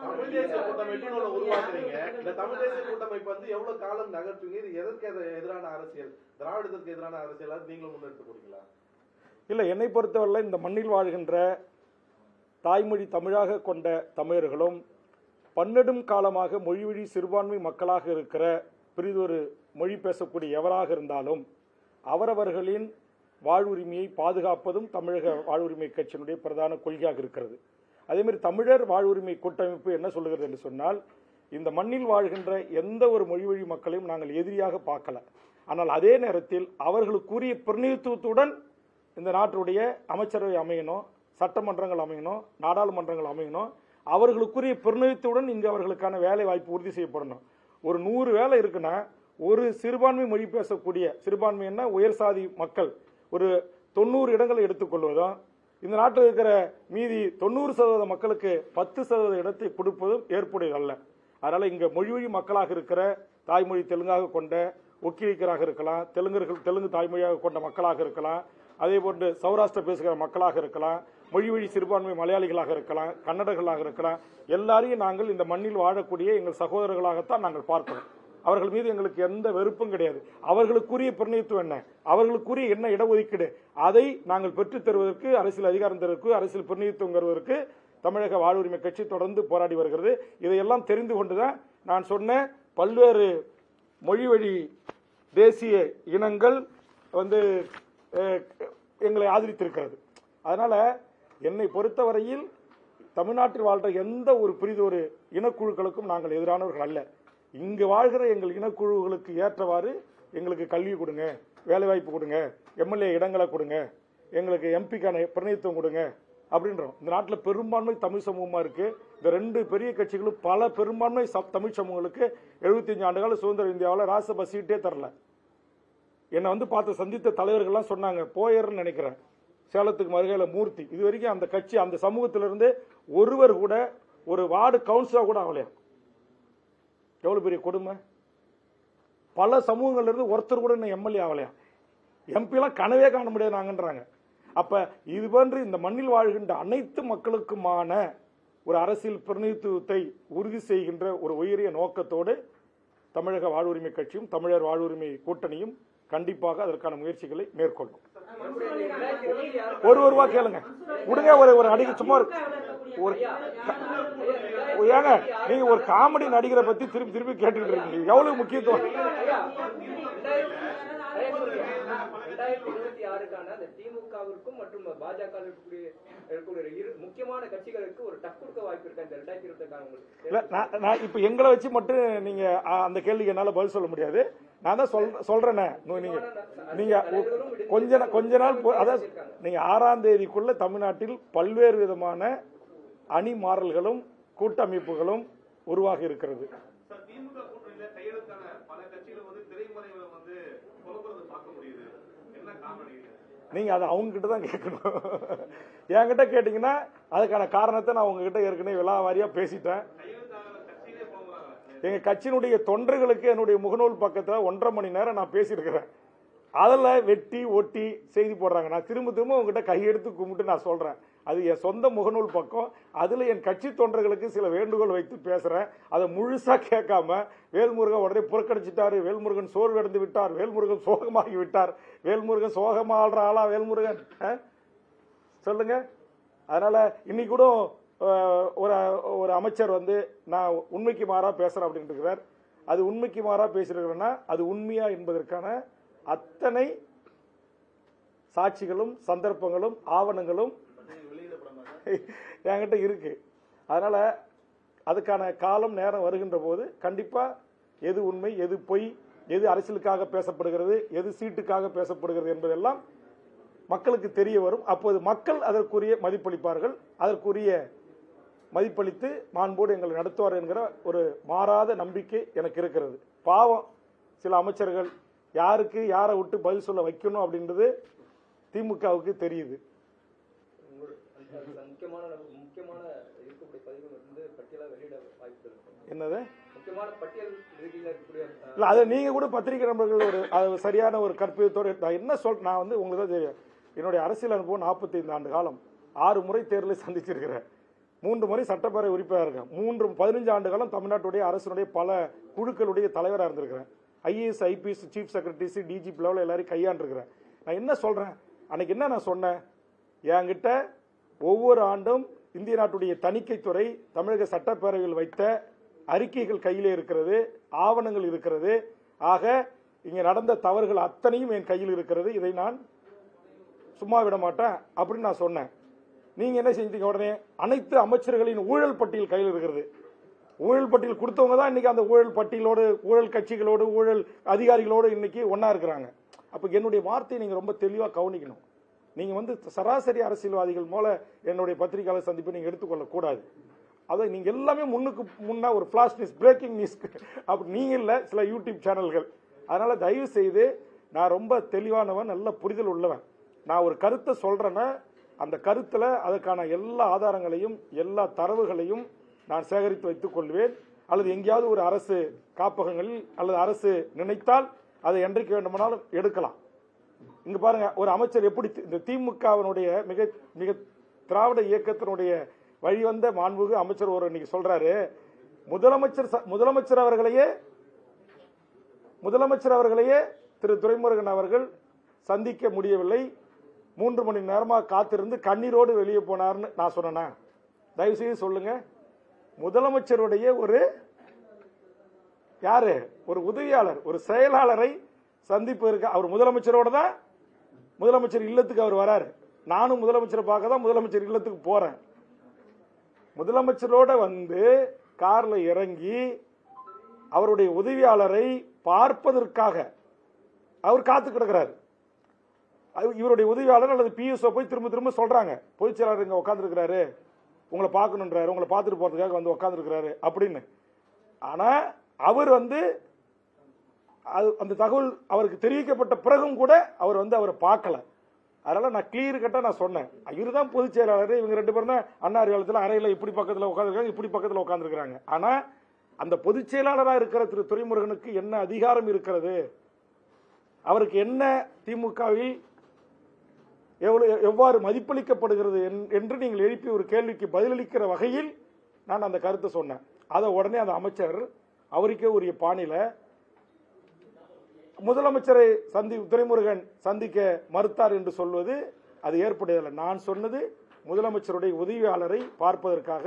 Speaker 10: தமிழ் தேசிய கூட்டமைப்பு உருவாக்குறீங்க. இந்த தமிழ் தேசிய கூட்டமைப்பு வந்து எவ்வளவு காலம் நகர்த்துவீங்க? இது எதற்கு எதிரான அரசியல், திராவிடத்திற்கு எதிரான அரசியல் நீங்களும் முன்னெடுத்து போறீங்களா?
Speaker 1: இல்லை, என்னை பொறுத்தவரை இந்த மண்ணில் வாழ்கின்ற தாய்மொழி தமிழாக கொண்ட தமிழர்களும் பன்னெடும் காலமாக மொழிவழி சிறுபான்மை மக்களாக இருக்கிற பிரிதொரு மொழி பேசக்கூடிய எவராக இருந்தாலும் அவரவர்களின் வாழ்வுரிமையை பாதுகாப்பதும் தமிழக வாழ்வுரிமை கட்சியினுடைய பிரதான கொள்கையாக இருக்கிறது. அதேமாதிரி தமிழர் வாழ்வுரிமை கூட்டமைப்பு என்ன சொல்லுகிறது என்று சொன்னால், இந்த மண்ணில் வாழ்கின்ற எந்த ஒரு மொழிவழி மக்களையும் நாங்கள் எதிரியாக பார்க்கல. ஆனால் அதே நேரத்தில் அவர்களுக்குரிய பிரதிநிதித்துவத்துடன் இந்த நாட்டுடைய அமைச்சரவை அமையணும், சட்டமன்றங்கள் அமையணும், நாடாளுமன்றங்கள் அமையணும். அவர்களுக்குரிய பிரதிநிதித்துவத்துடன் இங்கு அவர்களுக்கான வேலை வாய்ப்பு உறுதி செய்யப்படணும். ஒரு 100 வேலை இருக்குன்னா ஒரு சிறுபான்மை மொழி பேசக்கூடிய சிறுபான்மைன்னா உயர் சாதி மக்கள் ஒரு 90 இடங்களை எடுத்துக்கொள்வதும், இந்த நாட்டில் இருக்கிற மீதி 90% மக்களுக்கு 10% இடத்தை கொடுப்பதும் ஏற்புடையது அல்ல. அதனால இங்க மொழிவழி மக்களாக இருக்கிற தாய்மொழி தெலுங்காக கொண்ட ஒக்கிலிக்கராக இருக்கலாம், தெலுங்கு தாய்மொழியாக கொண்ட மக்களாக இருக்கலாம், அதே போன்று சௌராஷ்டிர பேசுகிற மக்களாக இருக்கலாம், மொழி வழி சிறுபான்மை மலையாளிகளாக இருக்கலாம், கன்னடர்களாக இருக்கலாம், எல்லாரையும் நாங்கள் இந்த மண்ணில் வாழக்கூடிய எங்கள் சகோதரர்களாகத்தான் நாங்கள் பார்க்கிறோம். அவர்கள் மீது எங்களுக்கு எந்த வெறுப்பும் கிடையாது. அவர்களுக்குரிய பிரதிநிதித்துவம் என்ன, அவர்களுக்குரிய என்ன இடஒதுக்கீடு, அதை நாங்கள் பெற்றுத் தருவதற்கு, அரசியல் அதிகாரம் தருவதற்கு, அரசியல் பிரதிநிதித்துவம் தருவதற்கு தமிழக வாழ்வுரிமை கட்சி தொடர்ந்து போராடி வருகிறது. இதையெல்லாம் தெரிந்து கொண்டுதான் நான் சொன்ன பல்வேறு மொழி வழி தேசிய இனங்கள் எங்களை ஆதரித்திருக்கிறது. அதனால என்னை பொறுத்தவரையில் தமிழ்நாட்டில் வாழ்கிற எந்த ஒரு இனக்குழுக்களுக்கும் நாங்கள் எதிரானவர்கள் அல்ல. இங்கு வாழ்கிற எங்கள் இனக்குழுக்களுக்கு ஏற்றவாறு எங்களுக்கு கல்வி கொடுங்க, வேலைவாய்ப்பு கொடுங்க, எம்எல்ஏ இடங்களை கொடுங்க, எங்களுக்கு எம்பிக்கான பிரதிநிதித்துவம் கொடுங்க அப்படின்றோம். இந்த நாட்டில் பெரும்பான்மை தமிழ் சமூகமா இருக்கு. இந்த 2 பெரிய கட்சிகளும் பல பெரும்பான்மை தமிழ் சமூகங்களுக்கு 75 ஆண்டுகால சுதந்திர இந்தியாவில் ராஜ்யசபா சீட்டே தரல. என்னை பார்த்து சந்தித்த தலைவர்கள்லாம் சொன்னாங்க, போயர்னு நினைக்கிறேன், சேலத்துக்கு மருகையில் மூர்த்தி, இது வரைக்கும் அந்த கட்சி அந்த சமூகத்திலிருந்து ஒருவர் கூட ஒரு வார்டு கவுன்சிலர் கூட ஆகலையா. எவ்வளவு பெரிய கொடுமை. பல சமூகங்கள்ல இருந்து ஒருத்தர் கூட இன்னும் எம்எல்ஏ ஆகலையா. எம்பி எல்லாம் கனவே காண முடியாது நாங்கன்றாங்க. அப்ப இது போன்று இந்த மண்ணில் வாழ்கின்ற அனைத்து மக்களுக்குமான ஒரு அரசியல் பிரதிநிதித்துவத்தை உறுதி செய்கின்ற ஒரு உயரிய நோக்கத்தோடு தமிழக வாழ்வுரிமை கட்சியும் தமிழர் வாழ்வுரிமை கூட்டணியும் கண்டிப்பாக அதற்கான முயற்சிகளை மேற்கொள்ளும். ஒரு ரூபா கேளுங்க கொடுங்க, ஒரு நடிகை சும்மா ஒரு ஏங்க நீங்க ஒரு காமெடி நடிகரை பத்தி திருப்பி திருப்பி கேட்டுட்டு இருக்கீங்க, எவ்வளவு முக்கியத்துவம்.
Speaker 8: 2026க்கான அந்த திமுகவிற்கும் மற்றும் பாஜக முக்கியமான கட்சிகளுக்கு ஒரு டக் கொடுக்க வாய்ப்பு இருக்கு இந்த 2026
Speaker 1: நான் இப்ப எங்களை வச்சு மட்டும் நீங்க அந்த கேள்விக்கு என்னால பதில் சொல்ல முடியாது. நான் தான் சொல்றேனே, நீங்க கொஞ்ச நாள் அதாவது நீங்க 6ஆம் தேதிக்குள்ள தமிழ்நாட்டில் பல்வேறு விதமான அணி மாறல்களும் கூட்டமைப்புகளும் உருவாகி இருக்கிறது. நீங்க அதை அவங்க கிட்ட தான் கேட்கணும். என்கிட்ட கேட்டீங்கன்னா அதுக்கான காரணத்தை நான் உங்ககிட்ட ஏற்கனவே விலாவாரியா பேசிட்டேன். எங்க கட்சியினுடைய தொண்டர்களுக்கு என்னுடைய முகநூல் பக்கத்துல 1.5 மணி நேரம் நான் பேசியிருக்கிறேன். அதில் வெட்டி ஒட்டி செய்தி போடுறாங்க. நான் திரும்ப உங்ககிட்ட கையெடுத்து கும்பிட்டு நான் சொல்றேன், அது என் சொந்த முகநூல் பக்கம். அதுல என் கட்சி தொண்டர்களுக்கு சில வேண்டுகோள் வைத்து பேசுறேன். அதை முழுசா கேட்காம வேல்முருகன் உடனே புறக்கணிச்சிட்டாரு, வேல்முருகன் சோர்வடைந்து விட்டார், வேல்முருகன் சோகமாகி விட்டார், வேல்முருகன் சோகமாடுற ஆளா வேல்முருகன் சொல்லுங்க. அதனால இன்னைக்கு கூட ஒரு அமைச்சர் நான் உண்மைக்கு மாறா பேசுறேன் அப்படின்னு இருக்கிறார். அது உண்மைக்கு மாறா பேசிருக்கிறேன்னா அது உண்மையா என்பதற்கான அத்தனை சாட்சிகளும் சந்தர்ப்பங்களும் ஆவணங்களும் என்கிட்ட இருக்கு. அதனால அதுக்கான காலம் நேரம் வருகின்ற போது கண்டிப்பா எது உண்மை, எது பொய், எது அரசியலுக்காக பேசப்படுகிறது, எது சீட்டுக்காக பேசப்படுகிறது என்பதெல்லாம் மக்களுக்கு தெரிய வரும். அப்போது மக்கள் அதற்குரிய மதிப்பளிப்பார்கள். அதற்குரிய மதிப்பளித்து மாண்போடு எங்களை நடத்துவார் என்கிற ஒரு மாறாத நம்பிக்கை எனக்கு இருக்கிறது. பாவம் சில அமைச்சர்கள் யாருக்கு யாரை விட்டு பதில் சொல்ல வைக்கணும் அப்படின்றது திமுகவுக்கு தெரியுது. என்னது இல்ல, அதை நீங்க கூட பத்திரிகை நண்பர்கள் சரியான ஒரு கற்பிதத்தோடு நான் என்ன சொல்றேன். நான் உங்களுக்கு தான் தெரியும், என்னுடைய அரசியல் அனுபவம் 45 ஆண்டு காலம், 6 முறை தேர்தலை சந்திச்சிருக்கிறேன், 3 முறை சட்டப்பேரவை உறுப்பினராக இருக்கேன், 15 ஆண்டு காலம் தமிழ்நாட்டுடைய அரசுடைய பல குழுக்களுடைய தலைவராக இருந்திருக்கிறேன், IAS IPS chief secretaries DGP லெவலில் எல்லாரும் கையாண்டிருக்கிறேன். நான் என்ன சொல்றேன், அன்னைக்கு என்ன நான் சொன்னேன், என்கிட்ட ஒவ்வொரு ஆண்டும் இந்திய நாட்டுடைய தணிக்கைத்துறை தமிழக சட்டப்பேரவையில் வைத்த அறிக்கைகள் கையிலே இருக்கிறது, ஆவணங்கள் இருக்கிறது. ஆக இங்க நடந்த தவறுகள் அத்தனையும் என் கையில் இருக்கிறது, இதை நான் சும்மா விட மாட்டேன் அப்படின்னு நான் சொன்னேன். நீங்க என்ன செஞ்சீங்க, உடனே அனைத்து அமைச்சர்களின் ஊழல் பட்டியல் கையில் இருக்கிறது. ஊழல் பட்டியல் கொடுத்தவங்க தான் இன்னைக்கு அந்த ஊழல் பட்டியலோடு, ஊழல் கட்சிகளோடு, ஊழல் அதிகாரிகளோடு இன்னைக்கு ஒன்னா இருக்கிறாங்க. அப்ப என்னுடைய வார்த்தையை நீங்க ரொம்ப தெளிவா கவனிக்கணும். நீங்க சராசரி அரசியல்வாதிகள் போல என்னுடைய பத்திரிகையாளர் சந்திப்பை நீங்க எடுத்துக்கொள்ள கூடாது. அதை நீங்க எல்லாமே முன்னுக்கு முன்னா ஒரு ஃபிளாஷ் நியூஸ், பிரேக்கிங் நியூஸ் அப்படி நீங்க இல்ல, சில யூடியூப் சேனல்கள். அதனால தயவு செய்து நான் ரொம்ப தெளிவானவன், நல்ல புரிதல் உள்ளவன். நான் ஒரு கருத்தை சொல்றேன்னா அந்த கருத்துல அதுக்கான எல்லா ஆதாரங்களையும் எல்லா தரவுகளையும் நான் சேகரித்து வைத்துக் கொள்வேன். அல்லது எங்கேயாவது ஒரு அரசு காப்பகங்களில் அல்லது அரசு நினைத்தால் அதை என்றைக்கு வேண்டுமானாலும் எடுக்கலாம். இங்க பாருங்க, ஒரு அமைச்சர் எப்படி இந்த திமுகவினுடைய மிக மிக திராவிட இயக்கத்தினுடைய வழிவந்த மாண்புமிகு அமைச்சர் ஒரு இன்னைக்கு சொல்றாரு, முதலமைச்சர் அவர்களையே திரு துரைமுருகன் அவர்கள் சந்திக்க முடியவில்லை, 3 மணி நேரமாக காத்திருந்து கண்ணீரோடு வெளியே போனார்னு நான் சொன்னேனா? தயவு செய்து சொல்லுங்க. முதலமைச்சருடைய ஒரு யாரு ஒரு உதவியாளர், ஒரு செயலாளரை சந்திப்பதற்கு அவர் முதலமைச்சரோட தான் முதலமைச்சர் இல்லத்துக்கு அவர் வராரு. நானும் முதலமைச்சரை பார்க்க தான் முதலமைச்சர் இல்லத்துக்கு போறேன். முதலமைச்சரோட வந்து கார்ல இறங்கி அவருடைய உதவியாளரை பார்ப்பதற்காக அவர் காத்து கிடக்கிறார். இவருடைய உதவியாளர் அல்லது பிஎஸ்ஓ போய் திரும்ப திரும்ப சொல்றாங்க, பொதுச் செயலாளர் இங்க உட்காந்துருக்கிறாரு, உங்களை பார்க்கணுன்றாரு, உங்களை பார்த்துட்டு போறதுக்காக வந்து உட்காந்துருக்கிறாரு அப்படின்னு. ஆனா அவர் வந்து அந்த தகவல் அவருக்கு தெரிவிக்கப்பட்ட பிறகும் கூட அவர் வந்து அவரை பார்க்கல. அதனால நான் கிளியர் கட்டா நான் சொன்னேன், இவர் தான் பொதுச் செயலாளர், இவங்க 2 பேரும் தான் அண்ணா அறிவாலயத்தில் அறையில இப்படி பக்கத்தில் உட்காந்துருக்காங்க, இப்படி பக்கத்தில் உட்காந்துருக்காங்க. ஆனா அந்த பொதுச் செயலாளராக இருக்கிற திரு துரைமுருகனுக்கு என்ன அதிகாரம் இருக்கிறது, அவருக்கு என்ன திமுகவில் எவ்வாறு மதிப்பளிக்கப்படுகிறது என்று நீங்கள் எழுப்பி ஒரு கேள்விக்கு பதிலளிக்கிற வகையில் நான் அந்த கருத்தை சொன்னேன். அதை உடனே அந்த அமைச்சர் அவருக்கே உரிய பாணியில முதலமைச்சரை துரைமுருகன் சந்திக்க மறுத்தார் என்று சொல்வது அது ஏற்புடையதில்லை. நான் சொன்னது முதலமைச்சருடைய உதவியாளரை பார்ப்பதற்காக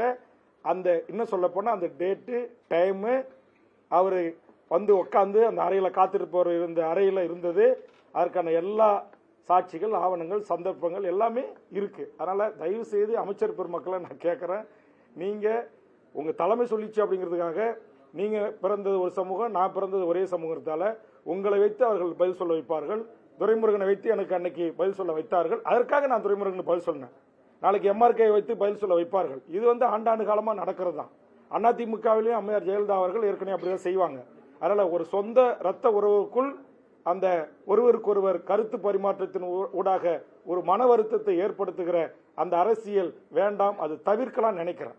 Speaker 1: அந்த இன்னும் சொல்ல போனா அந்த டேட்டு டைமு அவரு வந்து உட்காந்து அந்த அறையில காத்திருப்பவர் இருந்த அறையில இருந்தது, அதற்கான எல்லா சாட்சிகள், ஆவணங்கள், சந்தர்ப்பங்கள் எல்லாமே இருக்கு. அதனால தயவு செய்து அமைச்சர் பெருமக்களை நான் கேட்கிறேன், நீங்க உங்க தலைமை சொல்லிச்சு அப்படிங்கிறதுக்காக நீங்க பிறந்தது ஒரு சமூகம், நான் பிறந்தது ஒரே சமூகத்தால உங்களை வைத்து அவர்கள் பதில் சொல்ல வைப்பார்கள். துரைமுருகனை வைத்து எனக்கு அன்னைக்கு பதில் சொல்ல வைத்தார்கள், அதற்காக நான் துரைமுருகனுக்கு பதில் சொன்னேன். நாளைக்கு எம்ஆர்கே வைத்து பதில் சொல்ல வைப்பார்கள். இது வந்து ஆண்டாண்டு காலமா நடக்கிறது தான். அதிமுகவிலேயும் அம்மையார் ஜெயலலிதா அவர்கள் ஏற்கனவே அப்படிதான் செய்வாங்க. அதனால ஒரு சொந்த ரத்த உறவுக்குள் அந்த ஒருவருக்கொருவர் கருத்து பரிமாற்றத்தின் ஊடாக ஒரு மன வருத்தத்தை ஏற்படுத்துகிற அந்த அரசியல் வேண்டாம், அது தவிர்க்கலாம் நினைக்கிறேன்.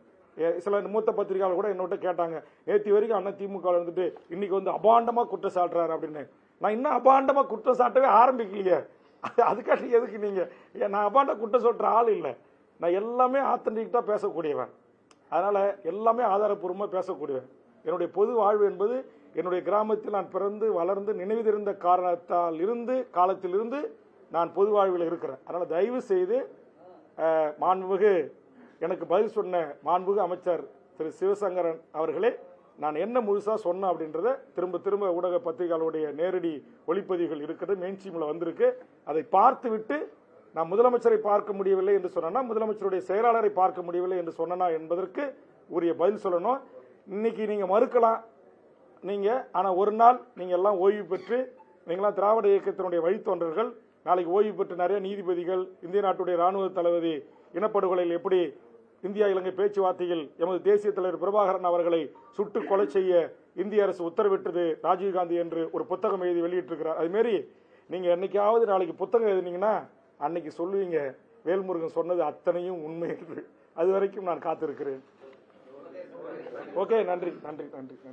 Speaker 1: சில மூத்த பத்திரிகையாளர் கூட என்னோட கேட்டாங்க, நேற்று வரைக்கும் திமுக இருந்துட்டு இன்னைக்கு வந்து அபாண்டமா குற்றம் சாட்டுறாரு அப்படின்னு. நான் இன்னும் அபாண்டமா குற்றம் சாட்டவே ஆரம்பிக்கலையே, அதுக்காக எதுக்கு நீங்க? நான் அபாண்ட குற்றம் சொல்ற ஆள் இல்லை, நான் எல்லாமே ஆத்தன்டிக்கா பேசக்கூடியவன். அதனால எல்லாமே ஆதாரப்பூர்வமா பேசக்கூடியவன். என்னுடைய பொது வாழ்வு என்பது என்னுடைய கிராமத்தில் நான் பிறந்து வளர்ந்து நினைவு தெரிந்த காலத்திலிருந்து நான் பொது வாழ்வில் இருக்கிறேன். அதனால தயவு செய்து மாண்புமிகு எனக்கு பதில் சொன்ன மாண்புமிகு அமைச்சர் திரு சிவசங்கரன் அவர்களே, நான் என்ன முழுசா சொன்னேன் அப்படின்றத திரும்ப திரும்ப ஊடக பத்திரிகைகளுடைய நேரடி ஒளிப்பதிவுகள் இருக்கிறது, மெயின் ஸ்ட்ரீம்ல வந்திருக்கு. அதை பார்த்து விட்டு நான் முதலமைச்சரை பார்க்க முடியவில்லை என்று சொன்னா, முதலமைச்சருடைய செயலாளரை பார்க்க முடியவில்லை என்று சொன்னா என்பதற்கு உரிய பதில் சொல்லணும். இன்னைக்கு நீங்க மறுக்கலாம் நீங்க, ஆனா ஒரு நாள் நீங்க எல்லாம் ஓய்வு பெற்று, நீங்களாம் திராவிட இயக்கத்தினுடைய வழித்தோன்றர்கள், நாளைக்கு ஓய்வு பெற்று நிறைய நீதிபதிகள், இந்திய நாட்டுடைய ராணுவ தளபதி இனப்படுகொலையில் எப்படி இந்தியா இலங்கை பேச்சுவார்த்தையில் எமது தேசிய தலைவர் பிரபாகரன் அவர்களை சுட்டு கொலை செய்ய இந்திய அரசு உத்தரவிட்டது ராஜீவ்காந்தி என்று ஒரு புத்தகம் எழுதி வெளியிட்டிருக்கிறார். அதுமாரி நீங்க என்னைக்காவது நாளைக்கு புத்தகம் எழுதினீங்கன்னா அன்னைக்கு சொல்லுவீங்க வேல்முருகன் சொன்னது அத்தனையும் உண்மை என்று. அது வரைக்கும் நான் காத்திருக்கிறேன். ஓகே, நன்றி நன்றி நன்றி.